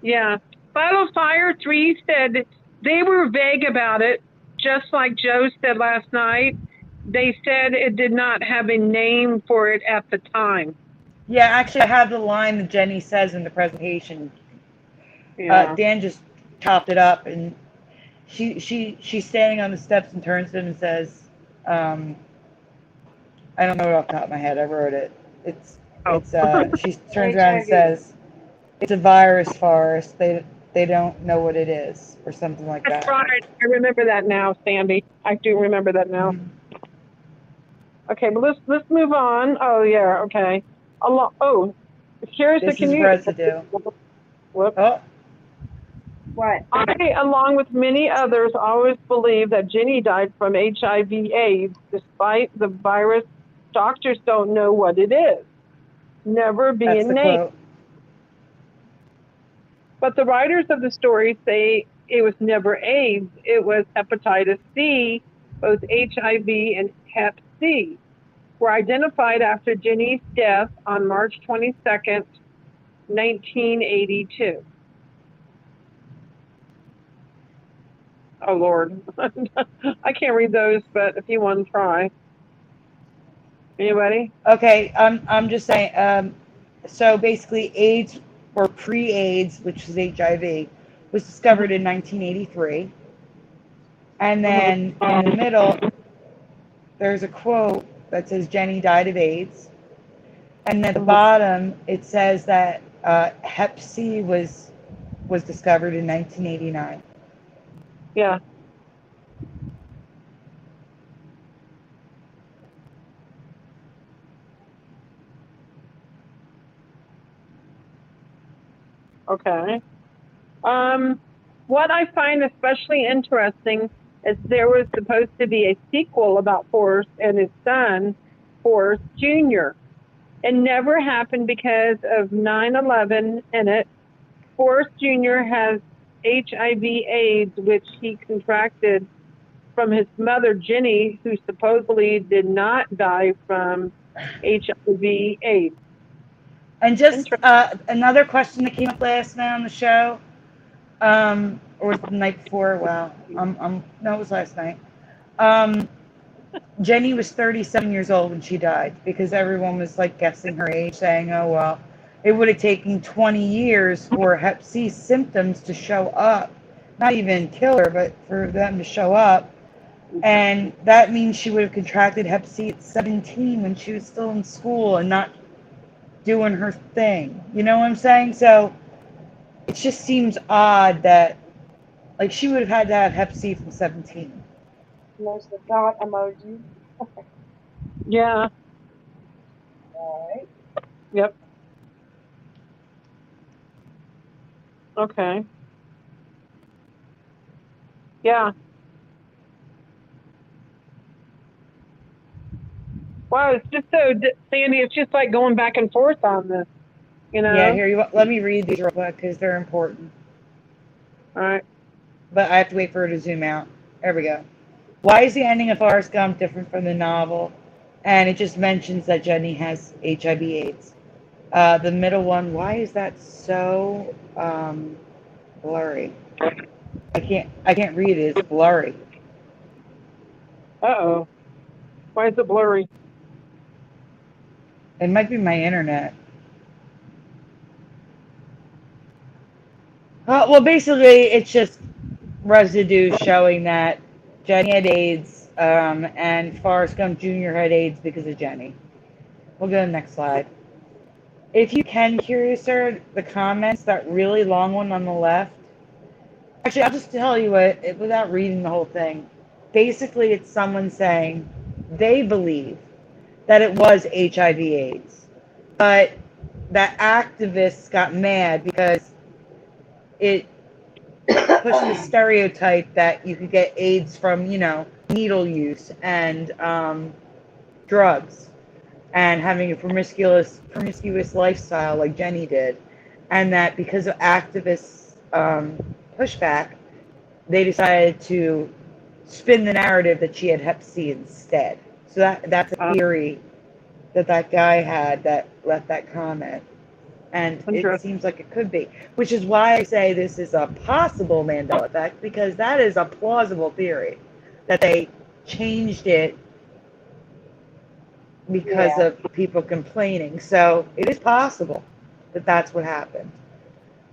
Yeah. Vital Fire 3 said they were vague about it, just like Joe said last night. They said it did not have a name for it at the time. Yeah, actually, I have the line that Jenny says in the presentation. Yeah. Dan just chopped it up, and she's standing on the steps and turns to him and says, I don't know it off the top of my head. I wrote it. Oh. She turns around and HIV. says, "It's a virus, Forrest. They don't know what it is," or something like That's that. right. I remember that now, Sandy. I do remember that now. Mhm. Okay, but let's move on. Oh yeah, okay. Curious This can is you residue. whoops. Oh, What? I, along with many others, always believe that Jenny died from HIV/AIDS, despite the virus. Doctors don't know what it is, never that's being the named. quote. But the writers of the story say it was never AIDS, it was hepatitis C. Both HIV and Hep C were identified after Jenny's death on March 22nd, 1982. Oh, Lord. I can't read those, but if you want to try. Anybody? Okay, I'm just saying. So basically, AIDS or pre-AIDS, which is HIV, was discovered in 1983, and then in the middle, there's a quote that says Jenny died of AIDS, and at the bottom it says that Hep C was discovered in 1989. Yeah. Okay. What I find especially interesting is there was supposed to be a sequel about Forrest and his son, Forrest Jr. It never happened because of 9/11 in it. Forrest Jr. has HIV/AIDS, which he contracted from his mother, Jenny, who supposedly did not die from HIV/AIDS. And just another question that came up last night on the show, or was it the night before? Wow, no, it was last night. Jenny was 37 years old when she died because everyone was like guessing her age, saying, "Oh well, it would have taken 20 years for Hep C symptoms to show up, not even kill her, but for them to show up." And that means she would have contracted Hep C at 17 when she was still in school and not doing her thing. You know what I'm saying? So it just seems odd that, like, she would have had to have Hep C from 17. There's the thought emoji. Yeah. All right. Yep. Okay. Yeah. Wow, it's just so, Sandy, it's just like going back and forth on this, you know? Yeah, here, let me read these real quick because they're important. All right. But I have to wait for her to zoom out. There we go. Why is the ending of Forrest Gump different from the novel? And it just mentions that Jenny has HIV/AIDS. The middle one, why is that so blurry? I can't read it. It's blurry. Uh-oh. Why is it blurry? It might be my internet. Well, basically, it's just residue showing that Jenny had AIDS, and Forrest Gump Jr. had AIDS because of Jenny. We'll go to the next slide. If you can, Curiouser, the comments, that really long one on the left. Actually, I'll just tell you what, without reading the whole thing. Basically, it's someone saying they believe that it was HIV/AIDS, but that activists got mad because it pushed the stereotype that you could get AIDS from, needle use and drugs and having a promiscuous lifestyle like Jenny did, and that because of activists' pushback, they decided to spin the narrative that she had Hep C instead. So that's a theory that guy had that left that comment. And it Interesting. seems like it could be, which is why I say this is a possible Mandela effect, because that is a plausible theory that they changed it because Yeah. of people complaining. So it is possible that that's what happened.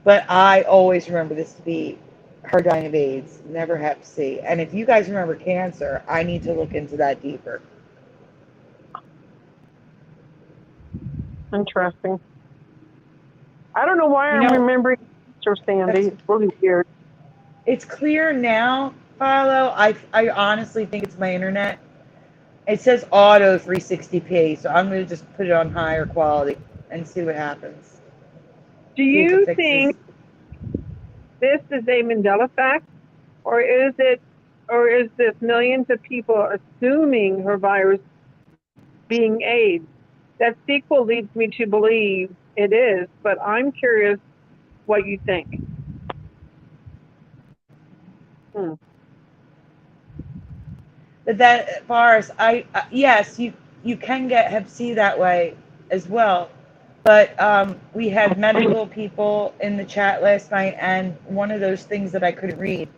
But I always remember this to be her dying of AIDS, never Hep C. And if you guys remember cancer, I need to look into that deeper. Interesting. I don't know why You I'm know, remembering Sir Sandy. It's really weird. it's clear now, Philo. I honestly think it's my internet. It says auto 360p, so I'm going to just put it on higher quality and see what happens. Do See if it you fixes. think this is a Mandela effect, or is this millions of people assuming her virus being AIDS? That sequel leads me to believe it is, but I'm curious what you think. That Boris, yes, you can get Hep C that way as well. But we had medical people in the chat last night, and one of those things that I couldn't read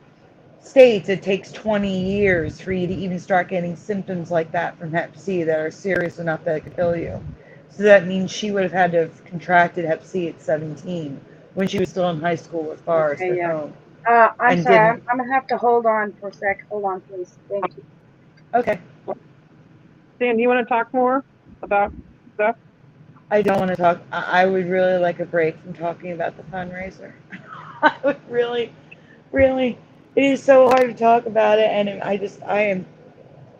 states it takes 20 years for you to even start getting symptoms like that from Hep C that are serious enough that it could kill you. So that means she would have had to have contracted Hep C at 17 when she was still in high school with Forrest Okay, at yeah. home. I'm And sorry. didn't. I'm gonna have to hold on for a sec. Hold on, please. Thank you. Okay. Dan, do you want to talk more about stuff? I don't want to talk. I would really like a break from talking about the fundraiser. I would really, really. It is so hard to talk about it, and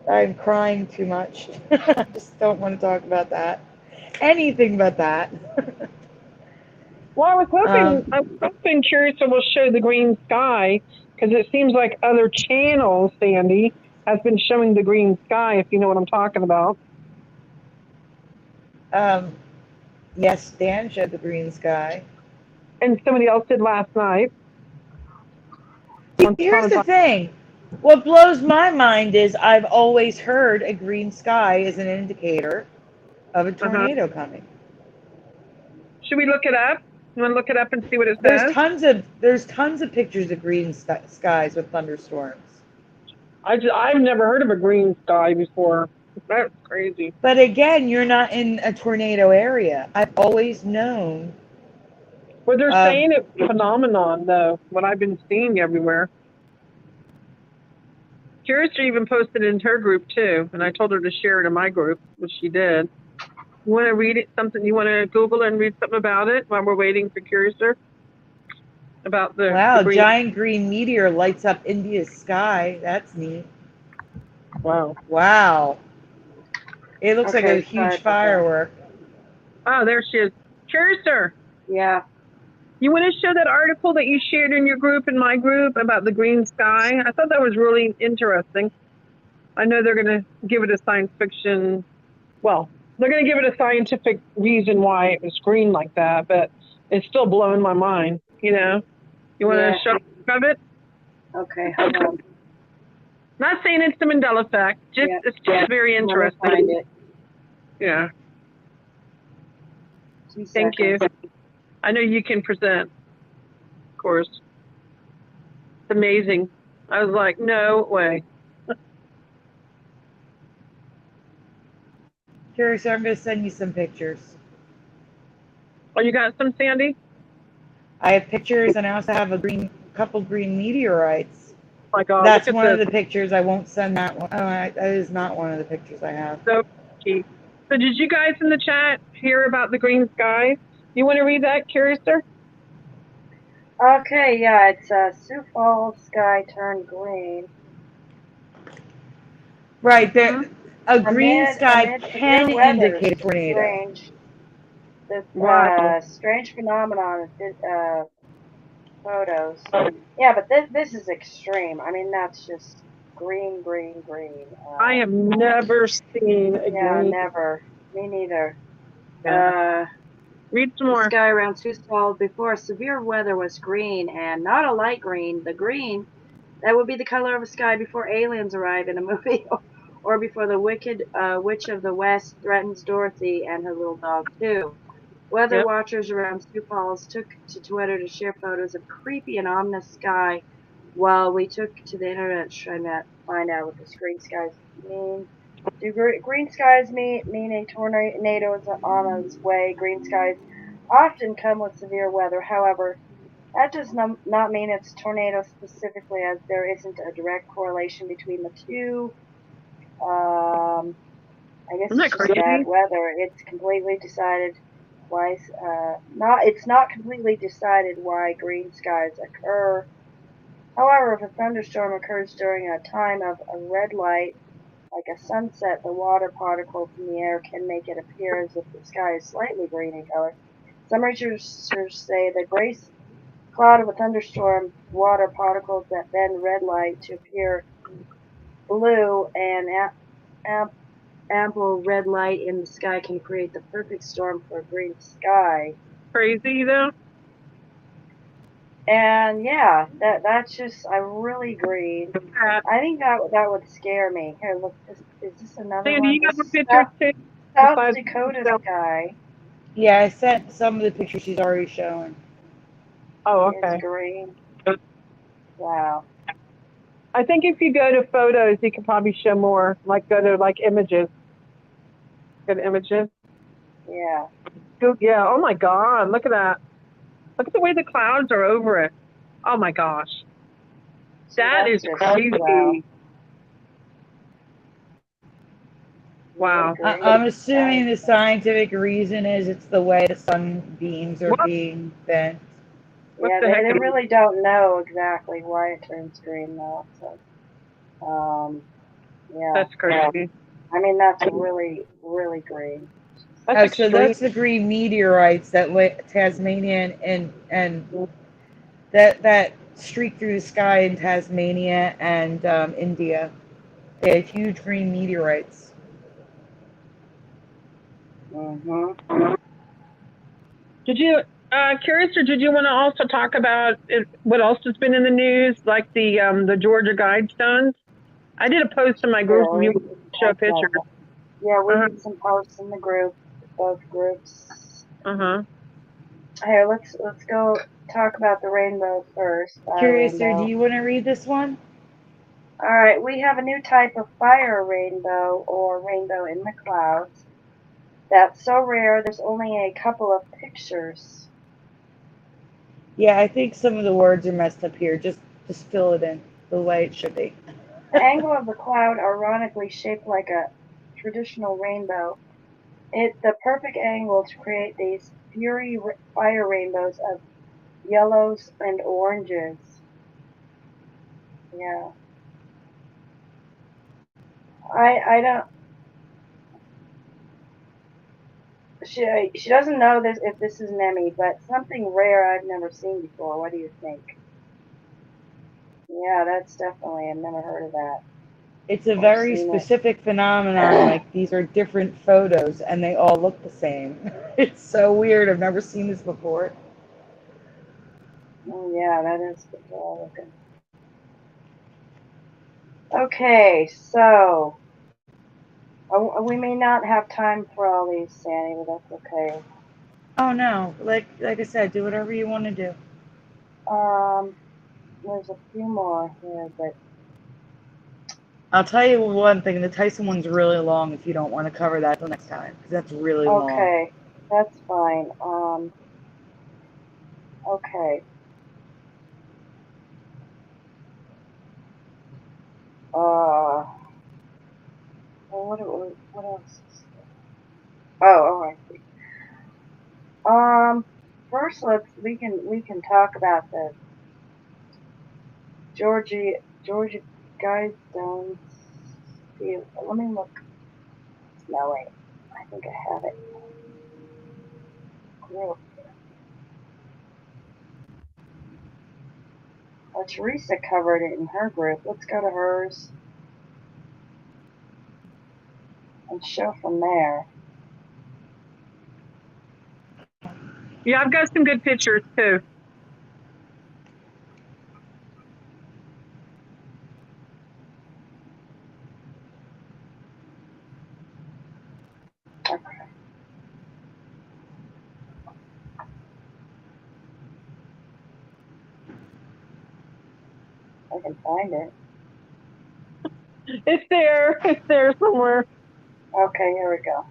I'm crying too much. I just don't want to talk about that. Anything but that. Well, I was hoping Curious will show the green sky, because it seems like other channels, Sandy, has been showing the green sky, if you know what I'm talking about. Yes, Dan showed the green sky. And somebody else did last night. Here's the thing. What blows my mind is I've always heard a green sky is an indicator of a tornado coming. Should we look it up? You want to look it up and see what it There's says? tons of pictures of green skies with thunderstorms. I've never heard of a green sky before. That's crazy. But again, you're not in a tornado area. I've always known. Well, they're saying it's a phenomenon, though, what I've been seeing everywhere. Curious even posted it in her group, too, and I told her to share it in my group, which she did. You want to read it? You want to Google and read something about it while we're waiting for Curiouser? About the giant green meteor lights up India's sky. That's neat. Wow. It looks like a huge firework. Oh, there she is. Curiouser. Yeah. You want to show that article that you shared in your group and my group about the green sky? I thought that was really interesting. I know they're going to give it a science fiction, well, they're going to give it a scientific reason why it was green like that, but it's still blowing my mind, you know? You want to show it? Okay, hold on. Not saying it's the Mandela effect, it's just very interesting. Find it. Yeah. Thank you. I know you can present, of course. It's amazing. I was like, no way. Curious, I'm going to send you some pictures. Oh, you got some, Sandy? I have pictures, and I also have couple green meteorites. Oh my God, that's one of the pictures. I won't send that one. Oh, that is not one of the pictures I have. So did you guys in the chat hear about the green sky? You want to read that, Curiouser? Okay, yeah, it's Sioux Falls sky turned green. Right, a green sky can indicate a tornado. Strange phenomenon of photos. Yeah, but this is extreme. I mean, that's just green. I have never seen a green. Yeah, never. Me neither. Read some more. The sky around Sioux Falls before severe weather was green, and not a light green. The green That would be the color of a sky before aliens arrive in a movie, or before the wicked witch of the West threatens Dorothy and her little dog too. Weather Yep. watchers around Sioux Falls took to Twitter to share photos of creepy and ominous sky, while we took to the internet to try to find out what this green skies mean. Do green skies mean a tornado is on its way? Green skies often come with severe weather. However, that does not mean it's tornado specifically, as there isn't a direct correlation between the two. I guess Isn't that it's just bad crazy? weather. It's completely decided why it's not completely decided why green skies occur. However, if a thunderstorm occurs during a time of a red light, like a sunset, the water particles in the air can make it appear as if the sky is slightly green in color. Some researchers say the gray cloud of a thunderstorm water particles that bend red light to appear blue, and ample red light in the sky can create the perfect storm for a green sky. Crazy though. And yeah, that's just I really green. I think that would scare me. Here, look, is this another Sandy, one? you got This the is pictures too? South Besides Dakota yourself? sky Yeah, I sent some of the pictures she's already showing. Oh, is okay. green. Wow. I think if you go to photos, you can probably show more. Like go to like images. Go to images. Yeah. Yeah. Oh my God! Look at that. Look at the way the clouds are over it. Oh my gosh. So That is just, crazy. Wow. I'm assuming the scientific reason is it's the way the sunbeams are What? being bent. Yeah, the heck they is- really don't know exactly why it turns green though. So, yeah. That's crazy. I mean, that's really, really green. That's Oh, so extreme. that's the green meteorites that Tasmania and that streak through the sky in Tasmania and India. They had huge green meteorites. Mhm. Did you, Curious, or did you want to also talk about what else has been in the news, like the Georgia Guidestones? I did a post in my group if you want to show pictures. Yeah, we Uh-huh. did some posts in the group, both groups. Uh-huh. Here, let's go talk about the rainbow first. Curious, do Rainbow. you want to read this one? All right, we have a new type of fire rainbow, or rainbow in the clouds. That's so rare. There's only a couple of pictures. Yeah, I think some of the words are messed up here. Just fill it in the way it should be. The angle of the cloud, ironically shaped like a traditional rainbow, it's the perfect angle to create these fury fire rainbows of yellows and oranges. Yeah. I don't. She doesn't know this if this is Nemi, but something rare I've never seen before. What do you think? Yeah, that's definitely. I've never heard of that. It's a Or very seen it. specific phenomenon. Like these are different photos and they all look the same. It's so weird. I've never seen this before. Oh yeah, that is bizarre looking. Okay, so we may not have time for all these, Sandy, but that's okay. Oh no, like I said, do whatever you want to do. There's a few more here, but I'll tell you one thing, the Tyson one's really long if you don't want to cover that till next time, because that's really long. okay, that's fine. Okay. Well, what else is there? Oh, I see. First we can talk about the Georgia Guidestones. See, let me look. No, wait. I think I have it. Group. Oh, Teresa covered it in her group. Let's go to hers and show from there. Yeah, I've got some good pictures too. I can find it. It's there. It's there somewhere. Okay, here we go.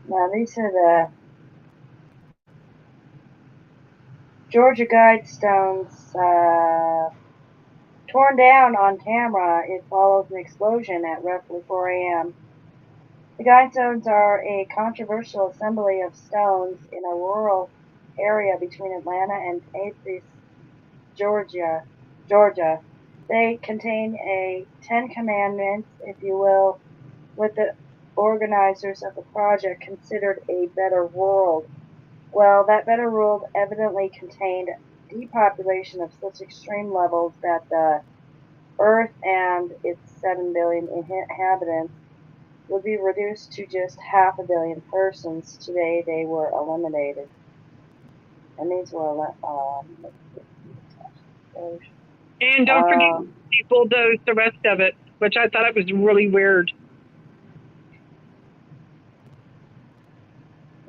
Now these are the Georgia Guidestones torn down on camera. It follows an explosion at roughly 4 a.m. The Guidestones are a controversial assembly of stones in a rural area between Atlanta and Athens, Georgia. They contain a Ten Commandments, if you will, what the organizers of the project considered a better world. Well, that better world evidently contained depopulation of such extreme levels that the Earth and its 7 billion inhabitants would be reduced to just half a billion persons. Today they were eliminated. And these were And don't forget, they bulldozed the rest of it, which I thought it was really weird.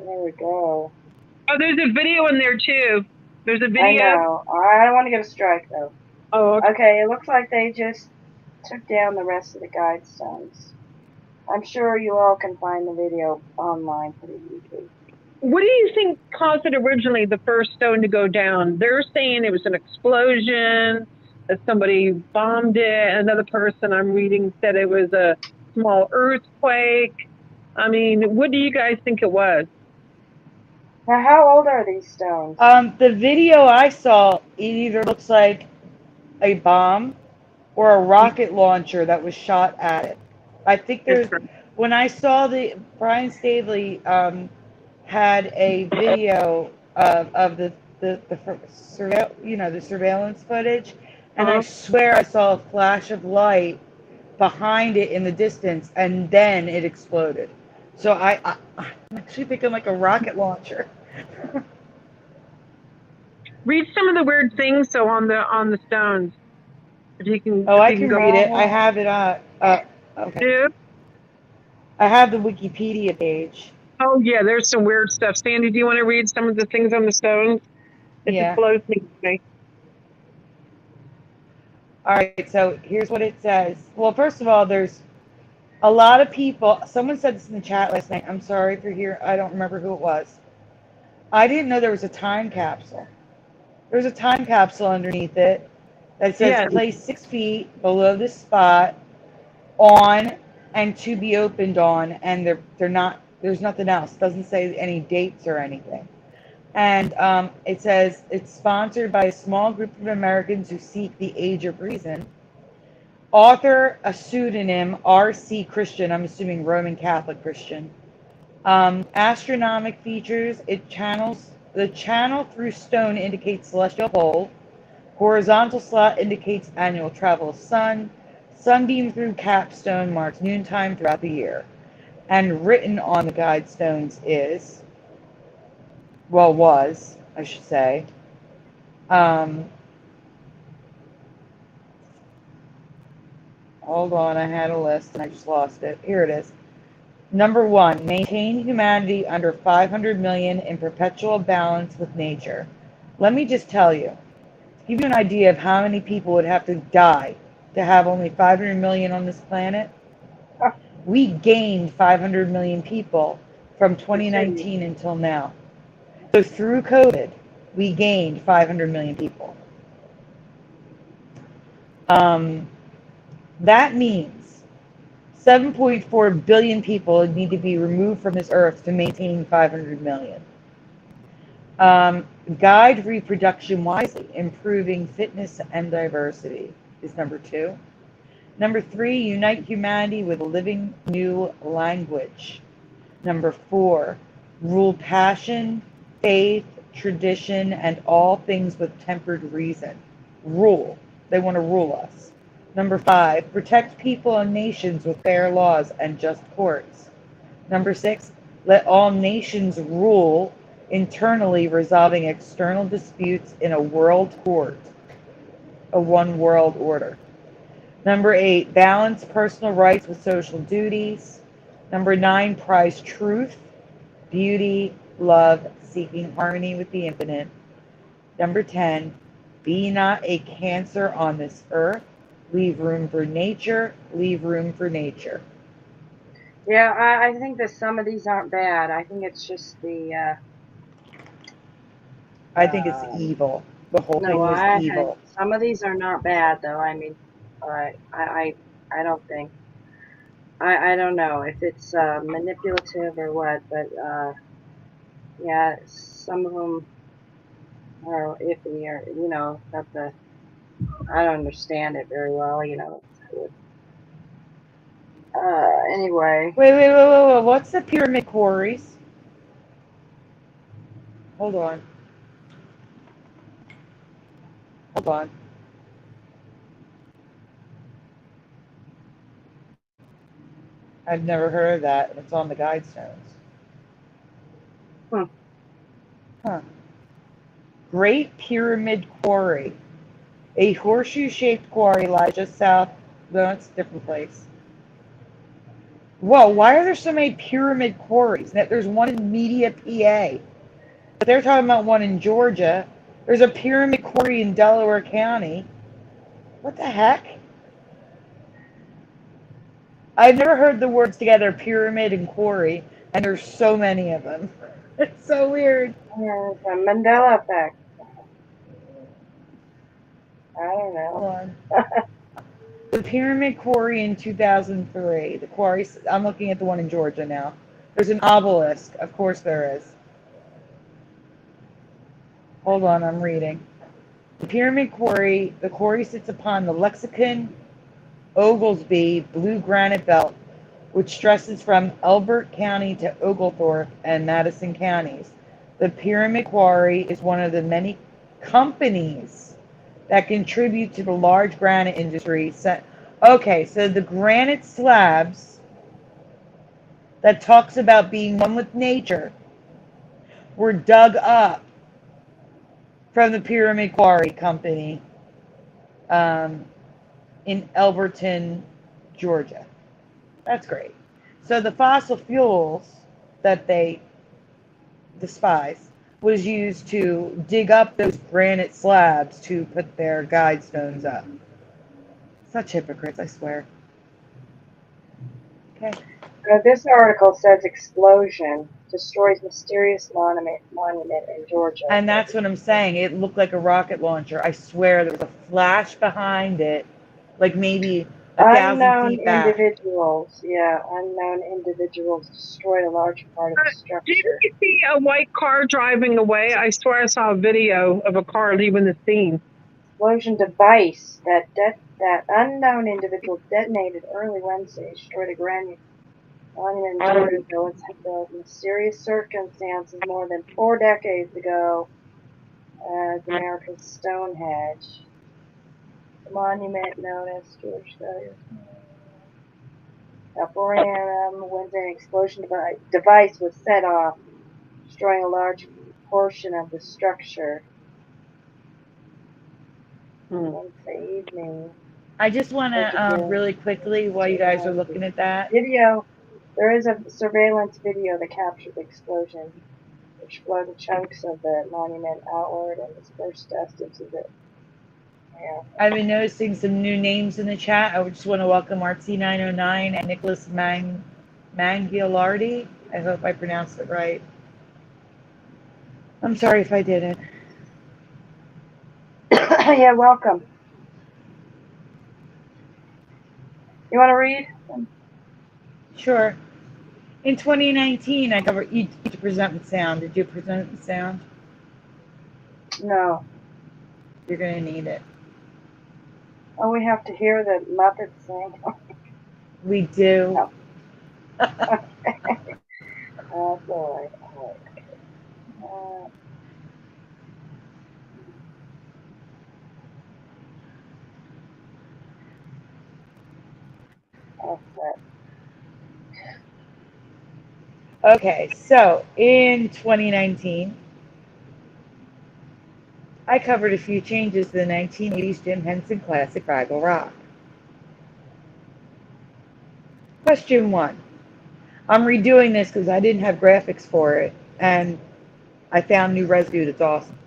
there we go. Oh, there's a video in there too. There's a video. I know. I don't want to get a strike though. Oh, okay. Okay, it looks like they just took down the rest of the Guidestones. I'm sure you all can find the video online pretty easily. What do you think caused it originally, the first stone to go down? They're saying it was an explosion, that somebody bombed it. Another person I'm reading said it was a small earthquake. I mean, what do you guys think it was? Now, how old are these stones? The video I saw, it either looks like a bomb or a rocket launcher that was shot at it. I think when I saw Brian Stavely had a video of the surveillance footage, and I swear I saw a flash of light behind it in the distance, and then it exploded. So I'm actually thinking like a rocket launcher. Read some of the weird things on the stones. If you can. Oh, I can read it. I have it okay. Dude? I have the Wikipedia page. Oh yeah, there's some weird stuff. Sandy, do you want to read some of the things on the stones? It Yeah. just blows me away. All right, so here's what it says. Well, first of all, there's a lot of people. Someone said this in the chat last night. I'm sorry for here. I don't remember who it was. I didn't know there was a time capsule. There's a time capsule underneath it that says place 6 feet below this spot on and to be opened on, and they're not. There's nothing else. It doesn't say any dates or anything. And it says it's sponsored by a small group of Americans who seek the age of reason. Author, a pseudonym, R.C. Christian, I'm assuming Roman Catholic Christian. Astronomic features, the channel through stone indicates celestial pole. Horizontal slot indicates annual travel of sun. Sunbeam through capstone marks noontime throughout the year. And written on the Guidestones was, I should say. Hold on, I had a list and I just lost it. Here it is. Number 1, maintain humanity under 500 million in perpetual balance with nature. Let me just tell you, to give you an idea of how many people would have to die to have only 500 million on this planet, we gained 500 million people from 2019 until now. So through COVID, we gained 500 million people. That means 7.4 billion people need to be removed from this earth to maintain 500 million. Guide reproduction wisely, improving fitness and diversity is number 2. Number 3, unite humanity with a living new language. Number 4, rule passion, faith, tradition, and all things with tempered reason. Rule. They want to rule us. Number 5, protect people and nations with fair laws and just courts. Number 6, let all nations rule internally, resolving external disputes in a world court, a one world order. Number 8, balance personal rights with social duties. Number 9, prize truth, beauty, love, seeking harmony with the infinite. Number 10, be not a cancer on this earth. Leave room for nature. Leave room for nature. Yeah, I think that some of these aren't bad. I think it's just the I think it's evil. The whole thing no, was evil. some of these are not bad though. I mean, I don't think I don't know if it's manipulative or what, but yeah, some of them are iffy or got the I don't understand it very well. Anyway. Wait. What's the pyramid quarries? Hold on. Hold on. I've never heard of that. It's on the guidestones. Hmm. Huh. Great Pyramid Quarry. A horseshoe-shaped quarry lies just south. No, it's a different place. Whoa, why are there so many pyramid quarries? There's one in Media, PA. But they're talking about one in Georgia. There's a pyramid quarry in Delaware County. What the heck? I've never heard the words together, pyramid and quarry, and there's so many of them. It's so weird. Yeah, the Mandela Effect. I don't Hold know. on. The pyramid quarry in 2003. The quarry, I'm looking at the one in Georgia now. There's an obelisk. Of course there is. Hold on, I'm reading. The pyramid quarry, the quarry sits upon the Lexington Oglesby Blue Granite Belt, which stretches from Elbert County to Oglethorpe and Madison counties. The pyramid quarry is one of the many companies that contribute to the large granite industry. Okay, so the granite slabs that talks about being one with nature were dug up from the Pyramid Quarry Company in Elberton, Georgia. That's great. So the fossil fuels that they despise was used to dig up those granite slabs to put their guide stones up. Such hypocrites, I swear. Okay. This article says explosion destroys mysterious monument in Georgia. And that's what I'm saying. It looked like a rocket launcher. I swear there was a flash behind it, like maybe 1,000 feet back. Unknown individuals destroyed a large part of the structure. Didn't you see a white car driving away? I swear I saw a video of a car leaving the scene. Explosion device that unknown individual detonated early Wednesday destroyed a granite monument in Georgia built in mysterious circumstances more than 4 decades ago as America's Stonehenge. The monument known as George Random Wednesday, an explosion device was set off, destroying a large portion of the structure. Wednesday evening. I just want to really quickly, while you guys are looking at that. There is a surveillance video that captured the explosion, which flowed chunks of the monument outward and dispersed dust into the air. I've been noticing some new names in the chat. I just want to welcome RT909 and Nicholas Mangialardi. I hope I pronounced it right. I'm sorry if I didn't. Yeah, welcome. You want to read? Sure. In 2019, I covered each present with sound. Did you present with sound? No. You're going to need it. Oh, we have to hear the Muppets sing. We do. No. Okay. That's all right. Okay, so in 2019, I covered a few changes to the 1980s Jim Henson classic Fraggle Rock. Question 1. I'm redoing this because I didn't have graphics for it, and I found new residue that's awesome.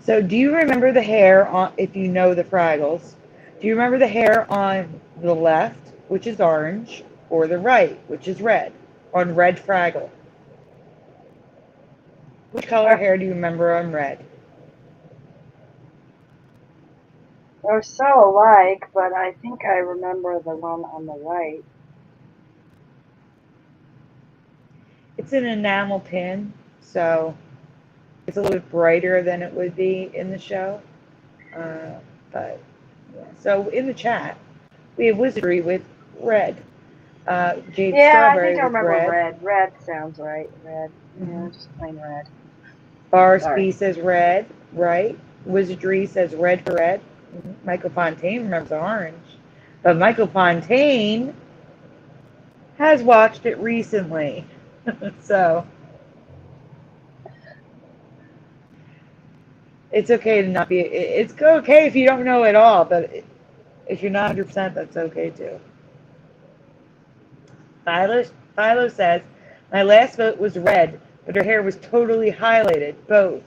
So do you remember the hair on, if you know the Fraggles, do you remember the hair on the left, which is orange, or the right, which is red, on red Fraggle? Which color hair do you remember on red? They're so alike, but I think I remember the one on the right. It's an enamel pin, so it's a little bit brighter than it would be in the show. But yeah. So in the chat, we have Wizardry with red, Jade Yeah, I Strawberry think I with remember red. red. Red sounds right. Red. Mm-hmm. Yeah, just plain red. Bars Sorry. B says red, right? Wizardry says red for red. Mm-hmm. Michael Fontaine remembers orange. But Michael Fontaine has watched it recently. So it's okay to not be, it's okay if you don't know at all, but if you're not 100%, that's okay too. Philo says, my last vote was red, but her hair was totally highlighted, both.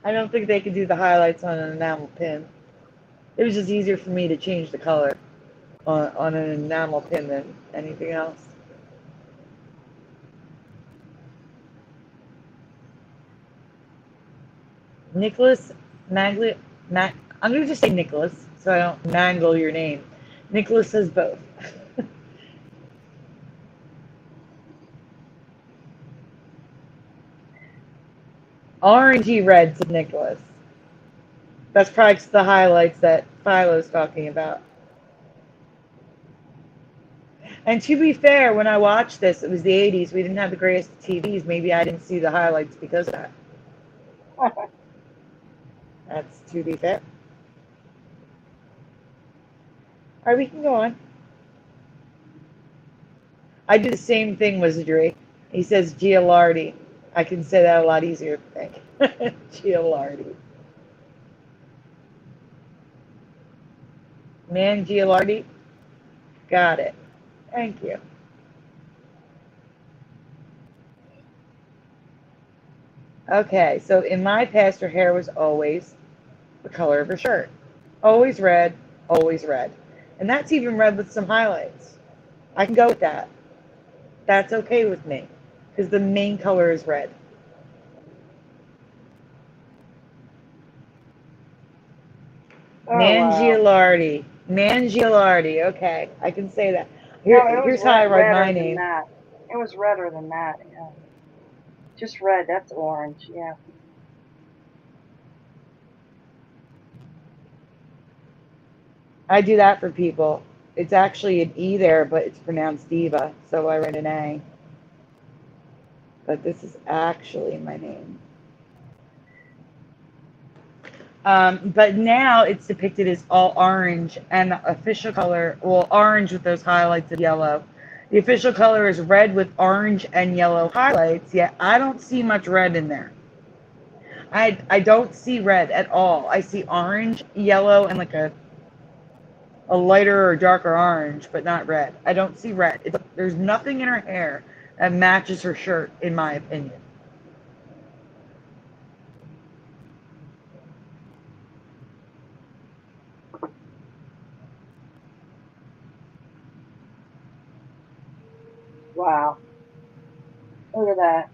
I don't think they could do the highlights on an enamel pin. It was just easier for me to change the color on an enamel pin than anything else. Nicholas Magli, I'm going to just say Nicholas so I don't mangle your name. Nicholas says both. Orangey red said Nicholas. That's probably the highlights that Philo's talking about. And to be fair, when I watched this, it was the 80s. We didn't have the greatest TVs. Maybe I didn't see the highlights because of that. That's to be fair. All right, we can go on. I do the same thing, Wizardry. He says Gialardi. I can say that a lot easier, I think. Gialardi. Man, Gialardi. Got it. Thank you. Okay, so in my past, her hair was always the color of her shirt. Always red, always red. And that's even red with some highlights. I can go with that. That's okay with me because the main color is red. Oh, wow. Mangialardi. Mangialardi. Okay, I can say that. No, it was Here's how I write my redder than name. that. It was redder than that. Yeah. Just red. That's orange. Yeah. I do that for people. It's actually an E there, but it's pronounced Diva, so I write an A. But this is actually my name. But now it's depicted as all orange, and the official color, well, orange with those highlights of yellow. The official color is red with orange and yellow highlights, yet I don't see much red in there. I don't see red at all. I see orange, yellow, and like a lighter or darker orange, but not red. I don't see red. There's nothing in her hair that matches her shirt, in my opinion. Wow. Look at that.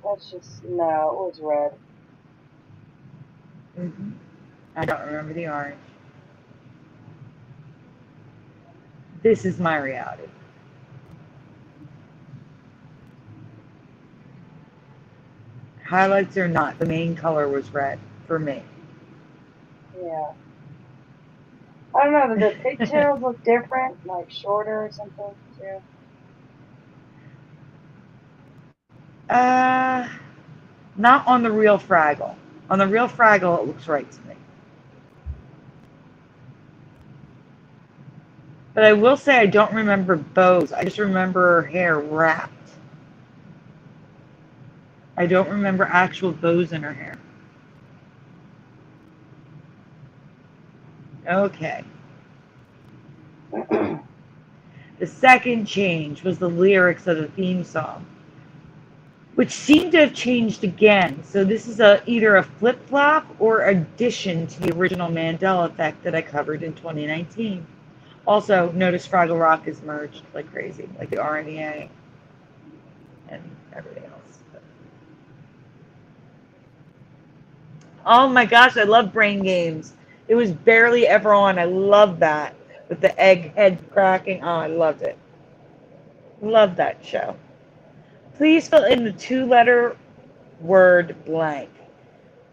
That's just, no, it was red. Mm-hmm. I don't remember the orange. This is my reality. Highlights or not, the main color was red for me. Yeah. I don't know, the pigtails look different, like shorter or something, too. Not on the real Fraggle. On the real Fraggle, it looks right to me. But I will say I don't remember bows. I just remember her hair wrapped. I don't remember actual bows in her hair. Okay. The second change was the lyrics of the theme song. which seem to have changed again. So this is either a flip-flop or addition to the original Mandela Effect that I covered in 2019. Also, notice Fraggle Rock is merged like crazy, like the RNEA and everything else. Oh my gosh, I love Brain Games. It was barely ever on. I love that. With the egg head cracking. Oh, I loved it. Love that show. Please fill in the 2-letter word blank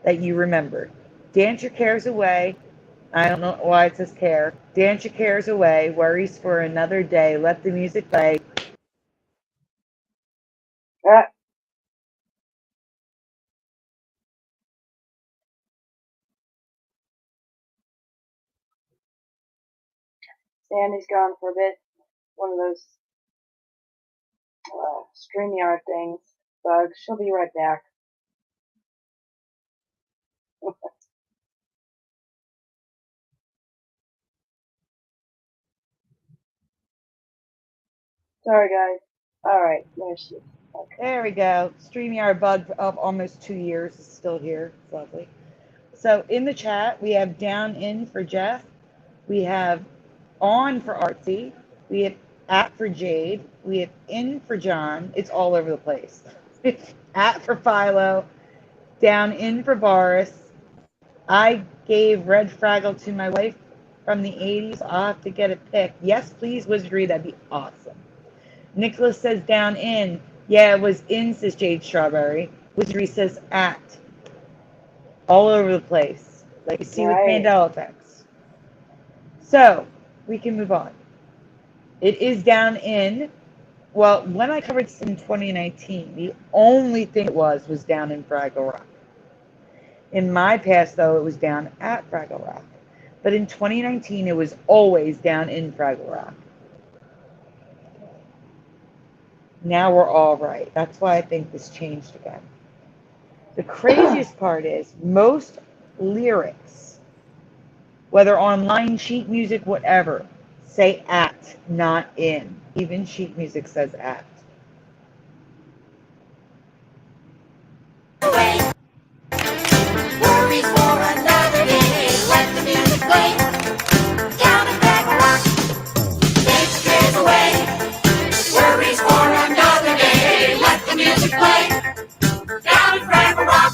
that you remembered. Dance your cares away. I don't know why it says care. Dance your cares away. Worries for another day. Let the music play. Sandy's gone for a bit. One of those StreamYard things. Bug. She'll be right back. Sorry, guys. All right, there she is. Okay. There we go. StreamYard bug of almost 2 years is still here. It's lovely. So in the chat, we have down in for Jeff. We have on for Artsy. We have at for Jade. We have in for John. It's all over the place. At for Philo. Down in for Boris. I gave Red Fraggle to my wife from the 80s. I'll have to get a pic. Yes, please, Wizardry. That'd be awesome. Nicholas says down in. Yeah, it was in, says Jade Strawberry. Wizardry says at. All over the place. Like you see with Mandela Effects. So, we can move on. It is down in. Well, when I covered this in 2019, the only thing it was down in Fraggle Rock. In my past, though, it was down at Fraggle Rock. But in 2019, it was always down in Fraggle Rock. Now we're all right. That's why I think this changed again. The craziest part is most lyrics, whether online, sheet music, whatever, say at, not in. Even sheet music says at. Worries for another day. Let the music play. Down and back rock. Take the cares away. Worries for another day. Let the music play. Down and back rock.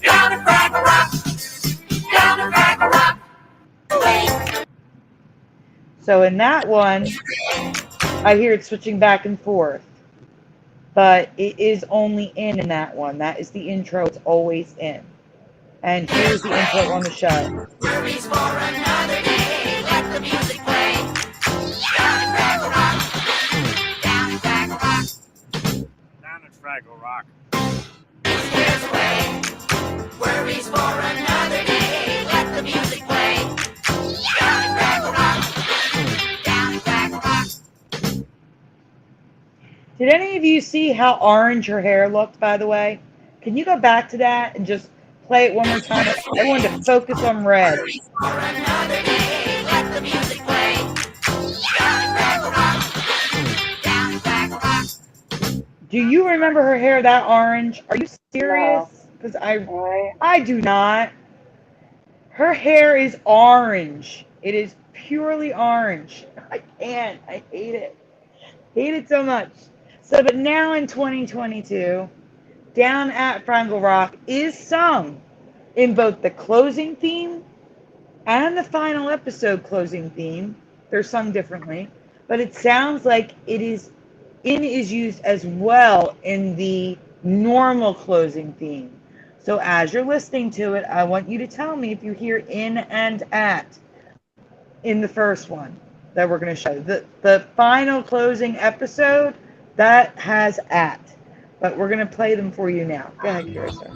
Down and back rock. Down and back rock. Away. So in that one, I hear it switching back and forth. But it is only in that one. That is the intro. It's always in. And here's the intro on the show. Worries for another day. Let the music play. Down and Fraggle Rock. Down and Fraggle Rock. Down at Fraggle Rock. Scares away. Worries for another day. Let the music play. Down and Fraggle Rock. Down and Fraggle Rock. Did any of you see how orange her hair looked, by the way? Can you go back to that and just play it one more time? I wanted to focus on red. Worries for another day. Let the music play. Down and Fraggle Rock. Down and Fraggle Rock. Do you remember her hair that orange? Are you serious? Because I do not. Her hair is orange. It is purely orange. I can't. I hate it. Hate it so much. So, but now in 2022, Down at Fraggle Rock is sung in both the closing theme and the final episode closing theme. They're sung differently, but it sounds like it is used as well in the normal closing theme. So as you're listening to it, I want you to tell me if you hear in and at in the first one that we're going to show. The final closing episode, that has at. But we're going to play them for you now. Go ahead, Curious. Worries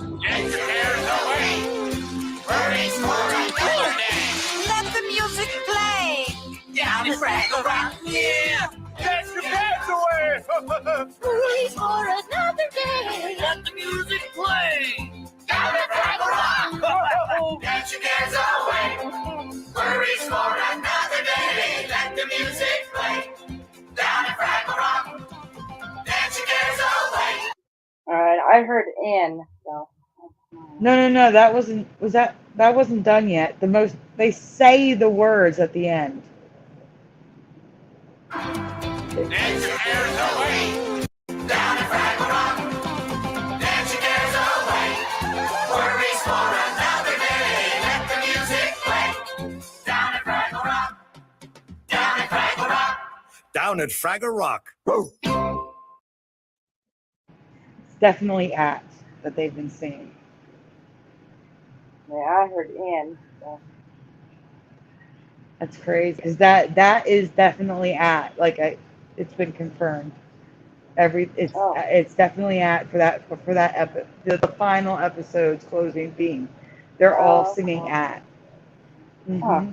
for another day. Let the music play. Down and Fraggle Rock. Yeah! Get your cares away! Worries for another day. Let the music play. Down and Fraggle Rock. Get your cares away. Worries for another day. Let the music play. Down and Fraggle Rock. Get your cares away. All I heard in, so. No, that wasn't done yet. They say the words at the end. Dance your cares away. Down at Fraggle Rock. Dance your cares away. Worries for another day. Let the music play. Down at Fraggle Rock. Down at Fraggle Rock. Down at Fraggle Rock. It's definitely at that they've been singing. Yeah, I heard in. So. That's crazy. Is that is definitely at it's been confirmed. It's definitely at for that the final episode's closing theme. They're all singing at. Mm-hmm.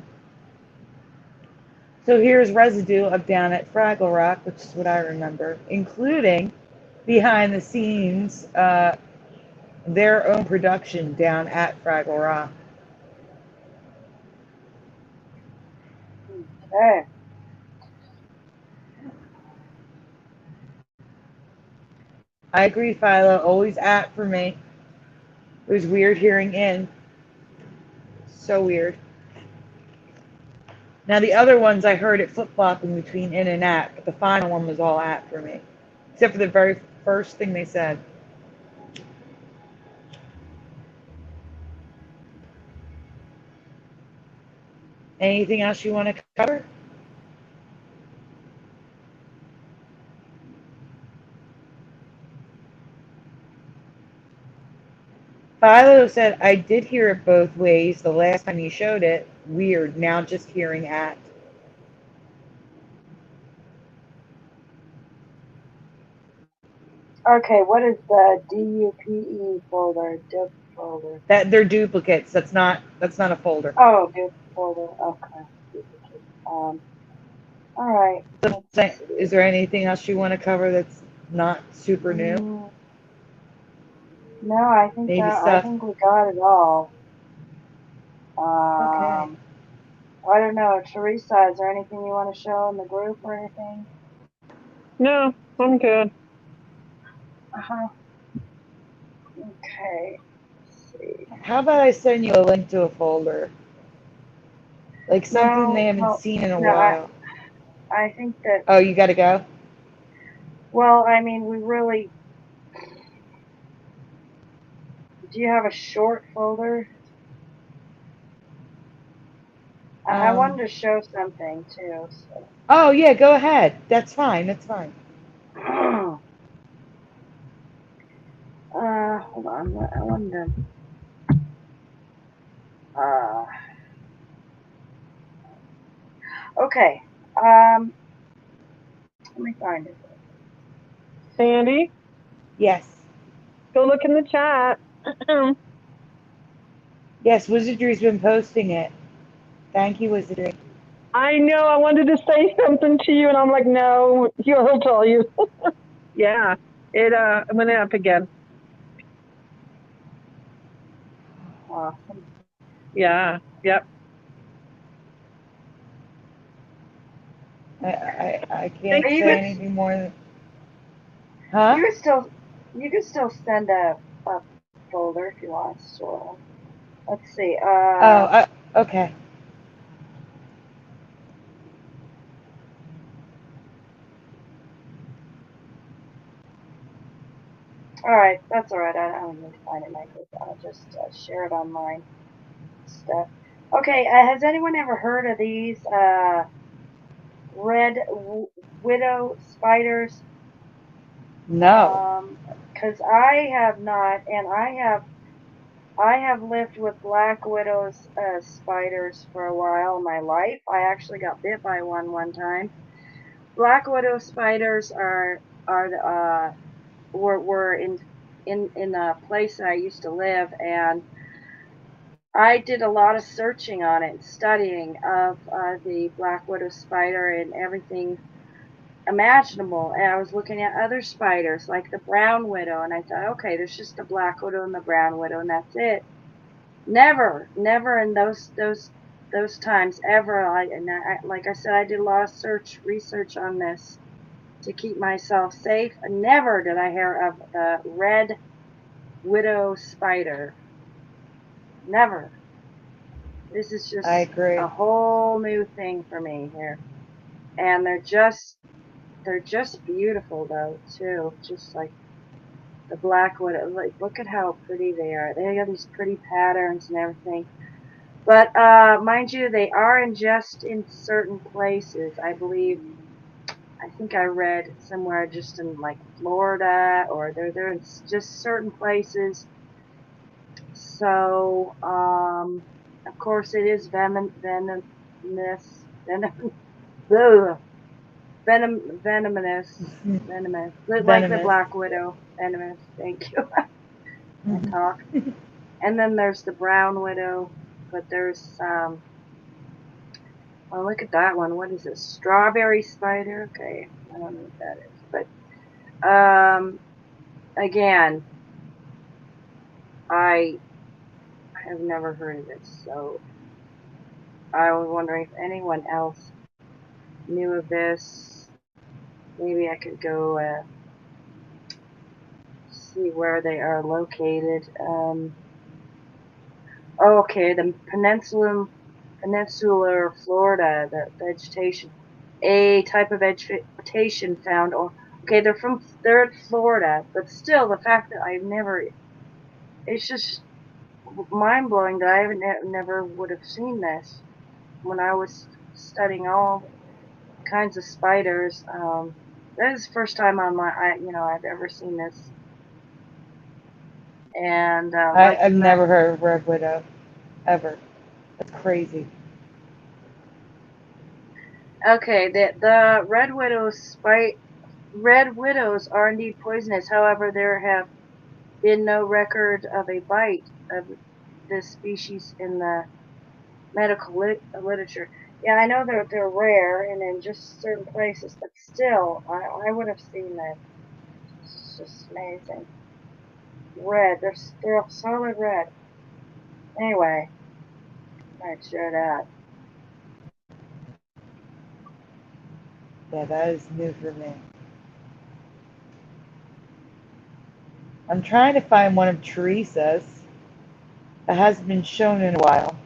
So here's residue of Down at Fraggle Rock, which is what I remember, including behind the scenes, their own production down at Fraggle Rock. Okay. I agree, Philo. Always at for me. It was weird hearing in. So weird. Now the other ones I heard it flip-flopping between in and at, but the final one was all at for me. Except for the very first thing they said. Anything else you want to cover? Philo said, I did hear it both ways the last time you showed it. Weird. Now just hearing at. Okay, what is the DUPE folder? Dup folder. That they're duplicates. That's not a folder. Oh, dup folder. Okay. Duplicate. All right. Is there anything else you want to cover that's not super new? No, I think Maybe I think we got it all. Okay. I don't know, Teresa, is there anything you want to show in the group or anything? No, I'm good. Okay. Let's see. How about I send you a link to a folder? Like something they haven't seen in a while. I think that. Oh, you got to go? Well, I mean, we really. Do you have a short folder? I wanted to show something too. So. Oh, yeah, go ahead. That's fine. That's fine. Hold on. I wanted to. Okay. Let me find it. Sandy? Yes. Go look in the chat. Yes, Wizardry's been posting it. Thank you, Wizardry. I know. I wanted to say something to you, and I'm like, no, he'll tell you. Yeah, it went up again. Awesome. Yeah. Yep. I can't say anything more than. Huh? You could still send a folder if you want. So let's see. Okay. All right, that's all right. I don't need to find it in my group. I'll just share it on my stuff. Okay, has anyone ever heard of these red widow spiders? No. Because I have not, and I have lived with black widows spiders for a while in my life. I actually got bit by one time. Black widow spiders were in the place that I used to live, and I did a lot of searching on it, studying of the black widow spider and everything imaginable. And I was looking at other spiders like the brown widow, and I thought, okay, there's just the black widow and the brown widow, and that's it. Never in those times ever. Like I said, I did a lot of research on this to keep myself safe. Never did I hear of the red widow spider. Never. This is just I agree. a whole new thing for me here. And they're just beautiful though too. Just like the black widow. Like look at how pretty they are. They got these pretty patterns and everything. But mind you, they are just in certain places. I believe. I think I read somewhere just in like Florida, or they're in just certain places. So of course it is venomous, ugh, venomous, like the Venomous. black widow, venomous. Thank you. I talk. And then there's the brown widow, but there's oh, look at that one. What is it? Strawberry spider. Okay, I don't know what that is, but again, I have never heard of this, so I was wondering if anyone else knew of this. Maybe I could go see where they are located. Oh, okay, the peninsular Florida, the vegetation, a type of vegetation found. Okay, they're in Florida, but still, the fact that I've never, it's just mind blowing that I never would have seen this when I was studying all kinds of spiders. That is the first time I've ever seen this. And I've never heard of red widow, ever. That's crazy. Okay, the red widows are indeed poisonous. However, there have been no record of a bite of this species in the medical literature. Yeah, I know they're rare and in just certain places, but still, I would have seen that. It's just amazing. Red, they're a solid red. Anyway, I'd share that. Yeah, that is new for me. I'm trying to find one of Teresa's that hasn't been shown in a while.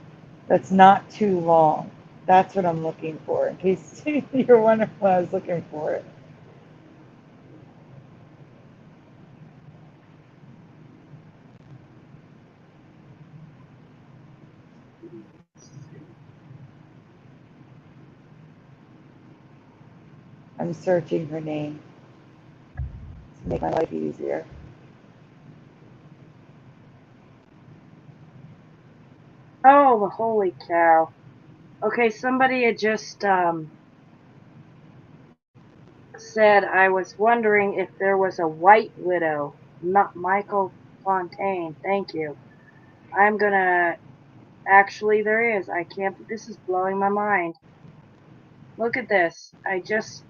That's not too long. That's what I'm looking for, in case you're wondering why I was looking for it. I'm searching her name to make my life easier. Oh, holy cow. Okay, somebody had just said I was wondering if there was a white widow. Not Michael Fontaine. Thank you. I'm gonna actually there is. I can't. This is blowing my mind. Look at this. I just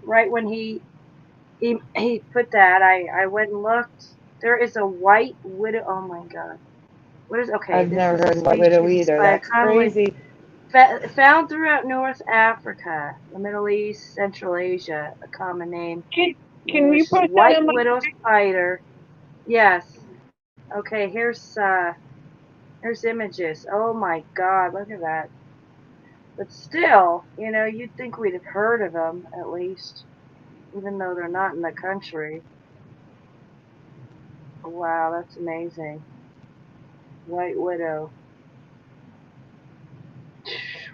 right when he put that, I went and looked. There is a white widow. Oh my god. What is okay? I've This never is a heard of white widow species of either. spider That's commonly crazy. found throughout North Africa, the Middle East, Central Asia. A common name in Can you English is put that white in my? widow spider. Yes. Okay. Here's images. Oh my god. Look at that. But still, you'd think we'd have heard of them at least, even though they're not in the country. Wow, that's amazing. White widow.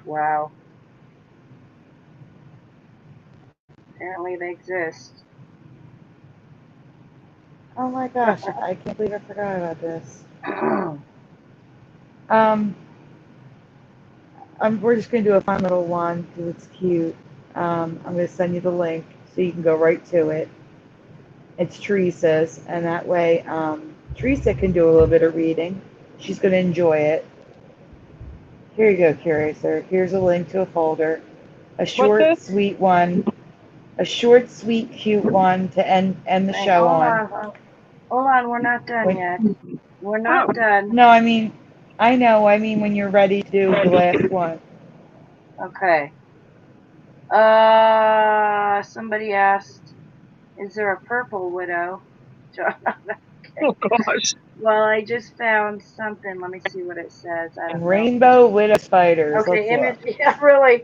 Wow. Apparently they exist. Oh my gosh, I can't believe I forgot about this. Um, we're just going to do a fun little one because it's cute. I'm going to send you the link so you can go right to it. It's Teresa's, and that way Teresa can do a little bit of reading. She's going to enjoy it. Here you go, Curiouser. Here's a link to a folder. A short, sweet one. A short, sweet, cute one to end the show Hold on. on. Hold on, we're not done yet. We're not done. No, I know. I mean, when you're ready to do the last one. Okay. Somebody asked, is there a purple widow? Oh gosh. Well, I just found something. Let me see what it says. I don't know. Rainbow widow spiders. Okay, Let's look. yeah, really.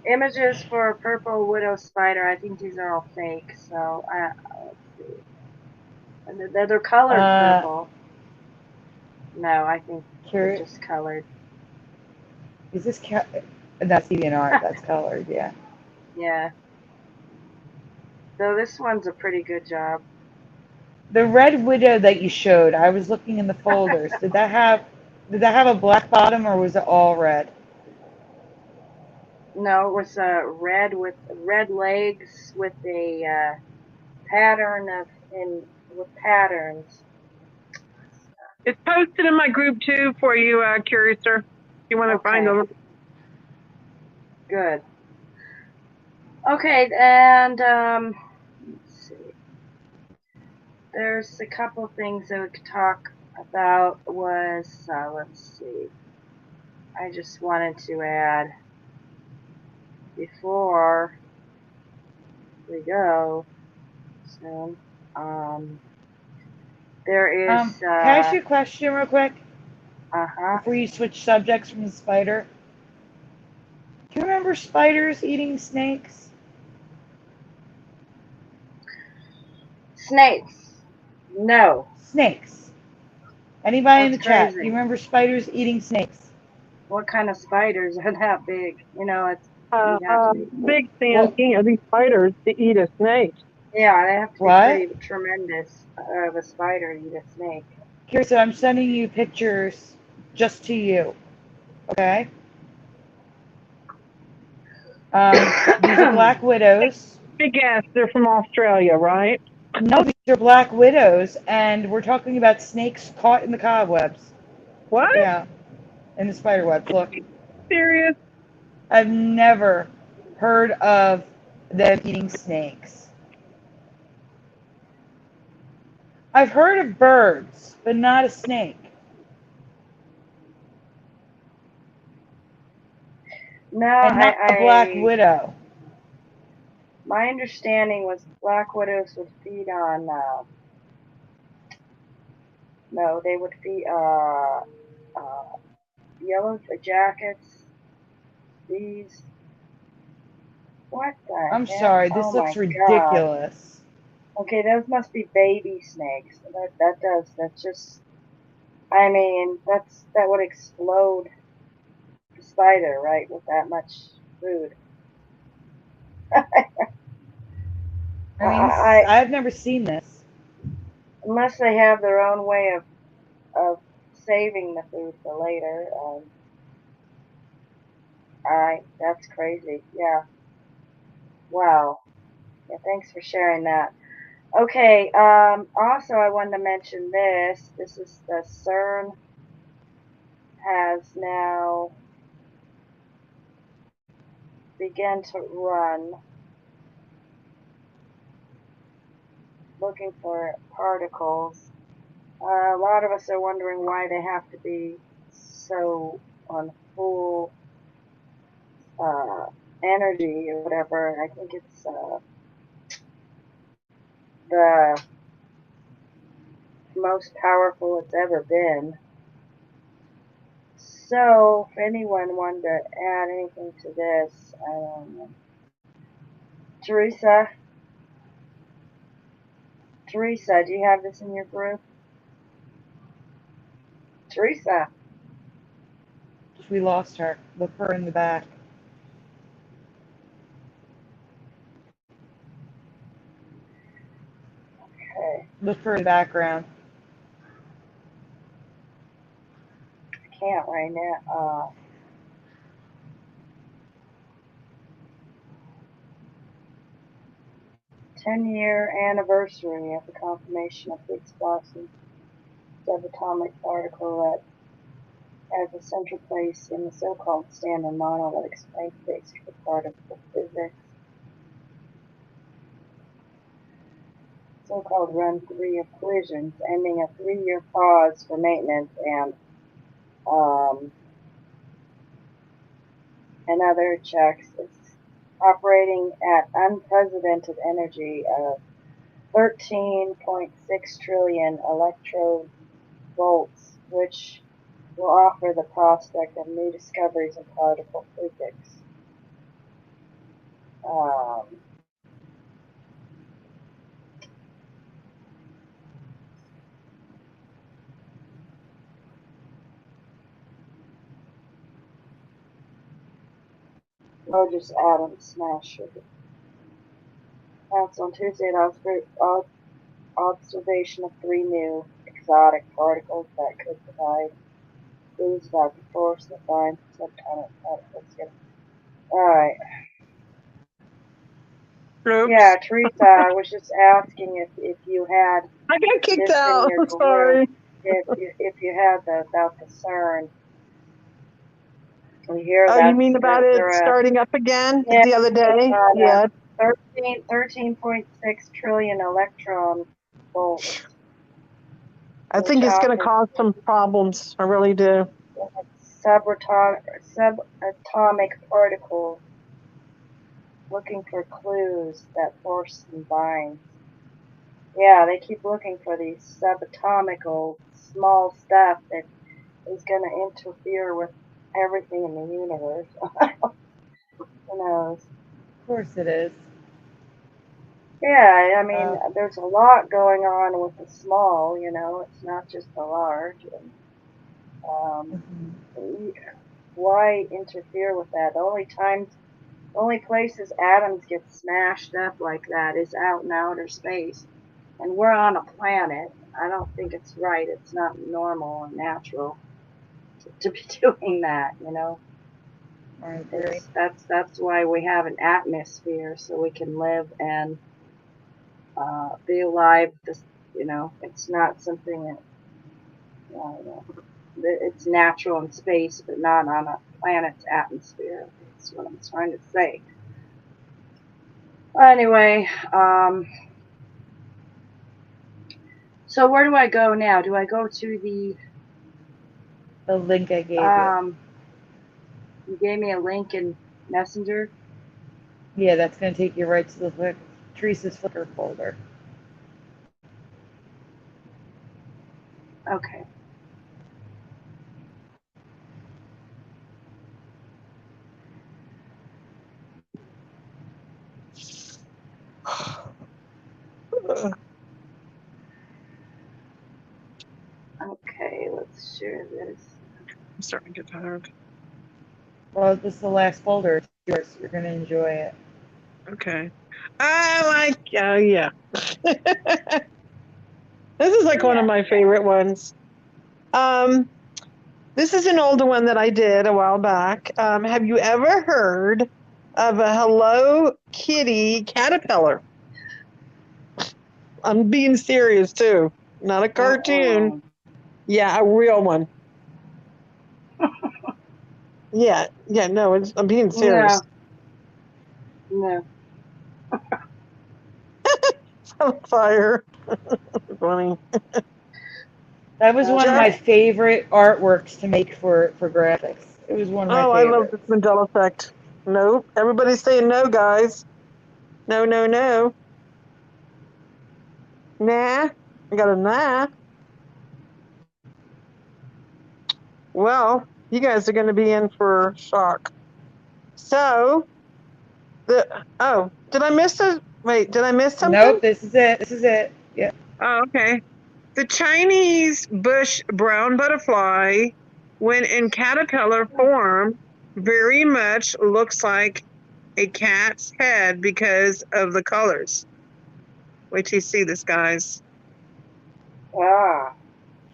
Images for purple widow spider. I think these are all fake. So let's see. And they're colored purple. No, I think they're just colored. Is this that's DeviantArt? That's colored, yeah. Yeah. So this one's a pretty good job. The red widow that you showed, I was looking in the folders. Did that have a black bottom or was it all red? No, it was red with red legs with a pattern with patterns. It's posted in my group too for you, Curiouser. If you want to find them. Good. Okay, and let's see. There's a couple things that we could talk about. Let's see. I just wanted to add before we go soon. There is. Can I ask you a question real quick? Uh-huh. Before you switch subjects from the spider. Do you remember spiders eating snakes? Snakes. No. Snakes. Anybody in That's the chat? crazy. Do you remember spiders eating snakes? What kind of spiders are that big? You know, it's Big thing. These spiders to eat a snake. Yeah, they have to be What? pretty tremendous of a spider to eat a snake. Curious, I'm sending you pictures just to you. Okay? These are black widows. Big ass. They're from Australia, right? No, these are black widows, and we're talking about snakes caught in the cobwebs. What? Yeah, in the spider webs. Look. Serious? I've never heard of them eating snakes. I've heard of birds, but not a snake. No, and not a black widow. My understanding was black widows would feed on. No, they would feed yellow jackets. These. What the I'm heck? sorry, this Oh looks my ridiculous. God. Okay, those must be baby snakes. That's just. I mean, that would explode the spider, right, with that much food. I mean, I've never seen this. Unless they have their own way of saving the food for later. That's crazy. Yeah. Wow. Yeah, thanks for sharing that. Okay, also I wanted to mention this. This is the CERN has now begun to run looking for particles. A lot of us are wondering why they have to be so on full energy or whatever. I think it's the most powerful it's ever been. So, if anyone wanted to add anything to this, I don't know. Teresa, do you have this in your group? Teresa. We lost her. Look for her in the back. Okay. Look for her in the background. I can't right now. 10-year anniversary of the confirmation of Higgs boson subatomic particle that has a central place in the so-called Standard Model that explains basic particle physics. So-called run 3 of collisions, ending a 3-year pause for maintenance and other checks. It's operating at unprecedented energy of 13.6 trillion electrovolts, which will offer the prospect of new discoveries in particle physics. Largest atom smasher. Announced on Tuesday an observation of 3 new exotic particles that could provide clues about the force that binds subatomic particles together. Alright. Oops. Yeah, Teresa, I was just asking if you had I got kicked this in out. your Sorry. group, if you had about the CERN. We hear Oh, you mean about it they're starting up again yeah, the other day? Yeah. 13.6 trillion electron volts. I think it's going to cause some problems. I really do. Subatomic particles looking for clues that force and binds. Yeah, they keep looking for these subatomical small stuff that is going to interfere with everything in the universe. Who knows? Of course it is. Yeah, I mean, there's a lot going on with the small, it's not just the large. And, why interfere with that? The only places atoms get smashed up like that is out in outer space. And we're on a planet. I don't think it's right. It's not normal and natural to be doing that, I agree. That's why we have an atmosphere, so we can live and be alive. It's not something that, it's natural in space, but not on a planet's atmosphere. That's what I'm trying to say. Anyway, so where do I go now? Do I go to the link I gave you? You gave me a link in Messenger? Yeah, that's going to take you right to the Teresa's Flickr folder. Okay. Okay, let's share this. I'm starting to get tired. Well, this is the last folder. It's yours. You're going to enjoy it. Okay. Yeah. This is like one of my favorite ones. This is an older one that I did a while back. Have you ever heard of a Hello Kitty caterpillar? I'm being serious too. Not a cartoon. Yeah, a real one. Yeah, no, I'm being serious. No. Fire. Funny. That was one of my favorite artworks to make for graphics. It was one of my favorites. I love this Mandela Effect. Nope. Everybody's saying no, guys. No. Nah. I got a nah. Well, you guys are going to be in for shock. So, did I miss did I miss something? Nope, this is it. Yeah. Oh, okay. The Chinese bush brown butterfly, when in caterpillar form, very much looks like a cat's head because of the colors. Wait till you see this, guys.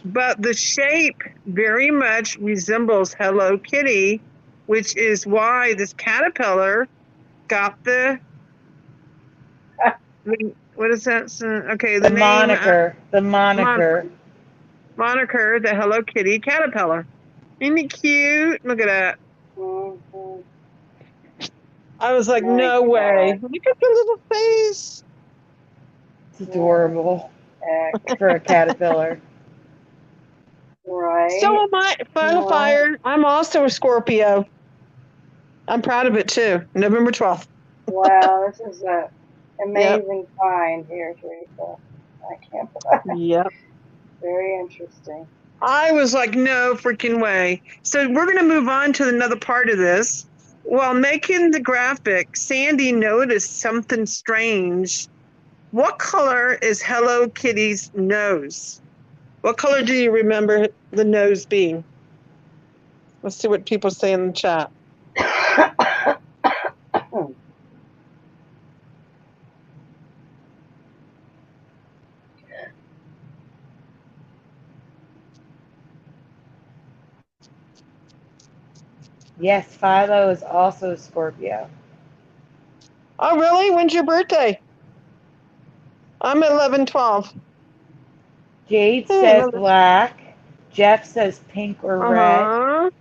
But the shape very much resembles Hello Kitty, which is why this caterpillar got the what is that? Okay, the name moniker. The moniker. Moniker, the Hello Kitty caterpillar. Isn't it cute? Look at that. Mm-hmm. I was like, no way. Look at the little face. It's adorable for a caterpillar. Right. So am I. Fire. I'm also a Scorpio. I'm proud of it too. November 12th. Wow, this is Amazing find here, Teresa. I can't believe. Yep. Very interesting. I was like, no freaking way. So we're going to move on to another part of this. While making the graphic, Sandy noticed something strange. What color is Hello Kitty's nose? What color do you remember the nose being? Let's see what people say in the chat. Yes, Philo is also Scorpio. Oh, really? When's your birthday? I'm 11/12. Jade says black. Jeff says pink or red.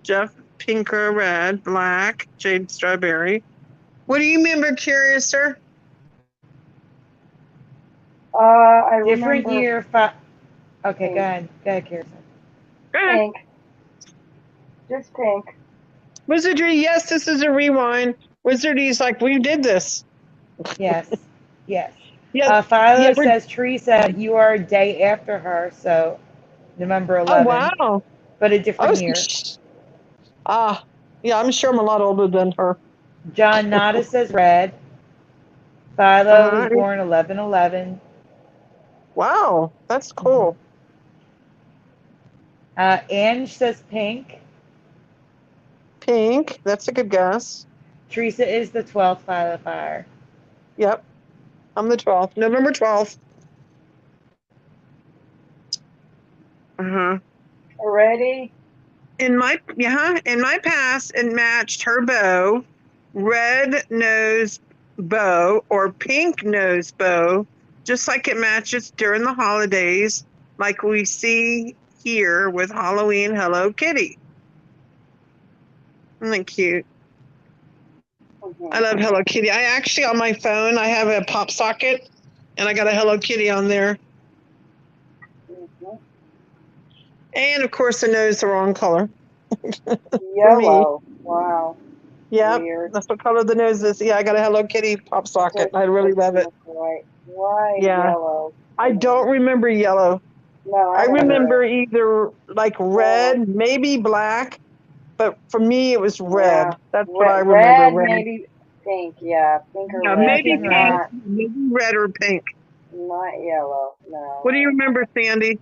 Jeff, pink or red, black, Jade, strawberry. What do you remember, Curiouser? I Different remember year. Okay, pink. go ahead. Go ahead, Kirsten. Go ahead. Pink. Just pink. Wizardry, yes, this is a rewind. Wizardry's like, we did this. Yes. Yes. Yeah. Philo says, Teresa, you are a day after her, so November 11th. Oh, wow. But a different year. Yeah, I'm sure I'm a lot older than her. John Nada says red. Philo was born 11/11. Wow, that's cool. Ange says pink. Pink, that's a good guess. Teresa is the 12th Philo fire. Yep, I'm the 12th, November 12th. Ready? In my past, it matched her bow, red nose bow or pink nose bow, just like it matches during the holidays, like we see here with Halloween Hello Kitty. Isn't that cute? I love Hello Kitty. I actually, on my phone, I have a pop socket, and I got a Hello Kitty on there. And, of course, the nose the wrong color. Yellow. Wow. Yeah, Weird. that's what color the nose is. Yeah, I got a Hello Kitty pop socket. I really love it. Right. Why Yeah. yellow? I don't remember yellow. No, I remember either like red, maybe black, but for me it was red. Yeah. That's what I remember. Red, maybe pink. Yeah, pink or yeah, red, maybe but pink, maybe red or pink. not yellow. No. What do you remember, Sandy?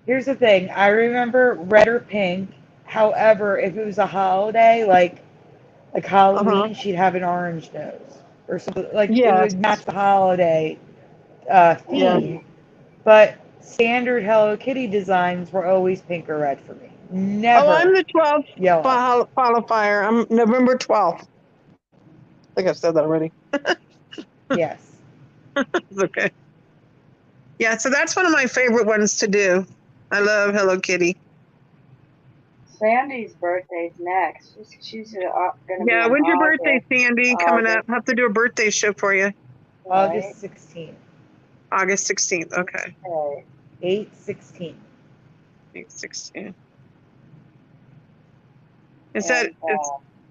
Here's the thing. I remember red or pink. However, if it was a holiday, like Halloween, she'd have an orange nose. Or something. Like, it would match the holiday theme. Yeah. But standard Hello Kitty designs were always pink or red for me. Never. Oh, I'm the 12th yellow. qualifier. I'm November 12th. I think I've said that already. Yes. It's okay. Yeah, so that's one of my favorite ones to do. I love Hello Kitty. Sandy's birthday's next. She's gonna be. Yeah, when's your birthday, Sandy? Coming up. I'll have to do a birthday show for you. August 16th. August 16th. Okay. 8/16. 8/16. Is that?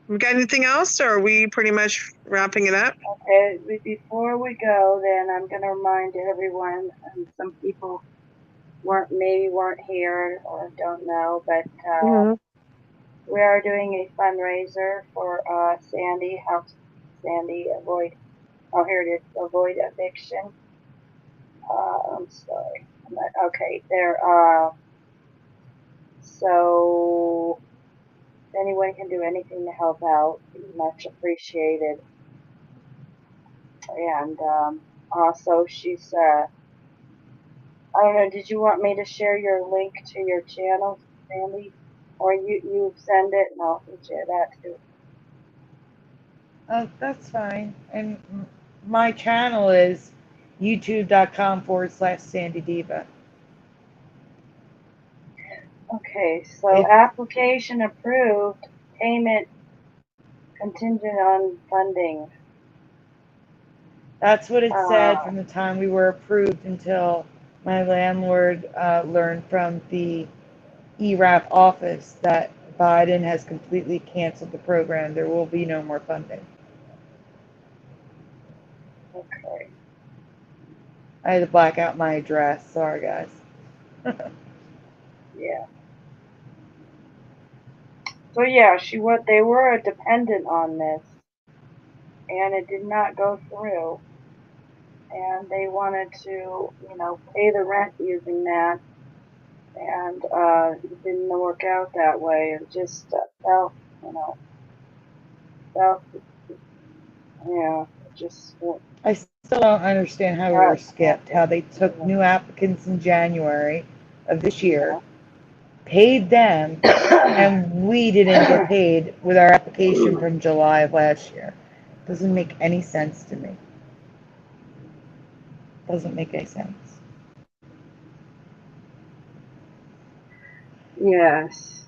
We got anything else, or are we pretty much wrapping it up? Okay. Before we go, then I'm gonna remind everyone. Some people weren't here or don't know, but we are doing a fundraiser for Sandy. Help Sandy avoid. Oh, here it is. Avoid eviction. I'm sorry. Okay, there. So if anyone can do anything to help out, much appreciated. And also, she's. I don't know. Did you want me to share your link to your channel, Sandy, or you send it and I'll share that too? Oh, that's fine. And my channel is youtube.com/Sandy Diva. Okay, so application approved, payment contingent on funding. That's what it said from the time we were approved until my landlord learned from the ERAP office that Biden has completely canceled the program. There will be no more funding. Okay. I had to black out my address. Sorry, guys. Yeah. So yeah, they were dependent on this, and it did not go through. And they wanted to, pay the rent using that, and it didn't work out that way. It just felt, just. I still don't understand how we were skipped, how they took new applicants in January of this year, paid them, and we didn't get paid with our application from July of last year. Doesn't make any sense to me. Doesn't make any sense. Yes.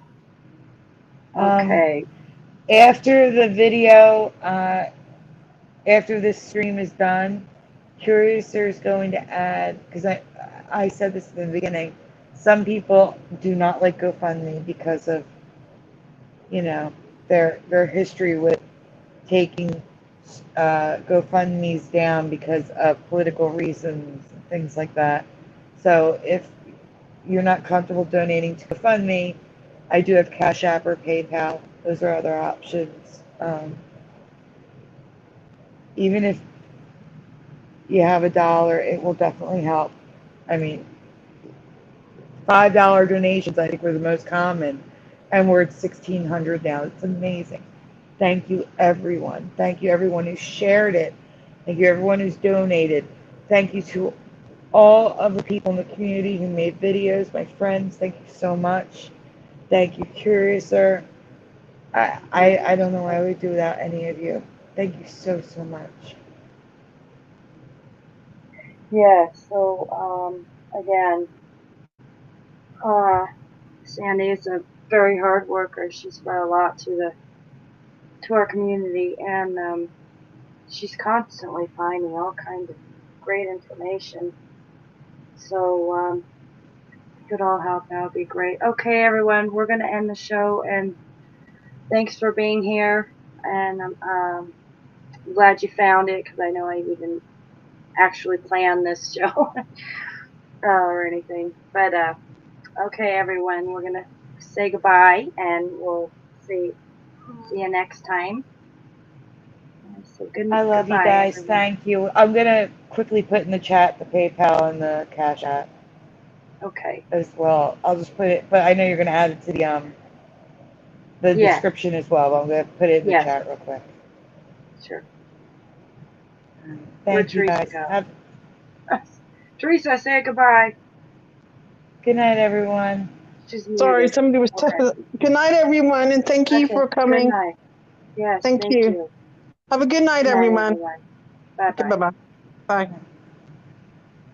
Okay. After the video, after this stream is done, Curiouser is going to add, because I said this in the beginning, some people do not like GoFundMe because of, their history with taking GoFundMe's down because of political reasons and things like that. So if you're not comfortable donating to GoFundMe, I do have Cash App or PayPal. Those are other options. Even if you have $1, it will definitely help. I mean, $5 donations I think were the most common, and we're at 1,600 now. It's amazing. Thank you, everyone. Thank you, everyone who shared it. Thank you, everyone who's donated. Thank you to all of the people in the community who made videos, my friends. Thank you so much. Thank you, Curiouser. I don't know what I would do without any of you. Thank you so, so much. Yeah, so, again, Sandy is a very hard worker. She's brought a lot to our community, and she's constantly finding all kinds of great information. So, if we could all help, that would be great. Okay, everyone, we're going to end the show, and thanks for being here, and I'm glad you found it, because I know I didn't actually plan this show or anything. But, okay, everyone, we're going to say goodbye, and we'll see you next time. So I love you guys. Everyone. Thank you. I'm going to quickly put in the chat the PayPal and the Cash App. Okay. As well. I'll just put it, but I know you're going to add it to the description as well. But I'm going to put it in the chat real quick. Sure. Thank you guys. Teresa, say goodbye. Good night, everyone. She's Sorry, muted. somebody was. Good night, everyone, and thank you for coming. Good night. Yes, thank you. Have a good night, everyone. Bye bye. Okay, bye-bye. Bye.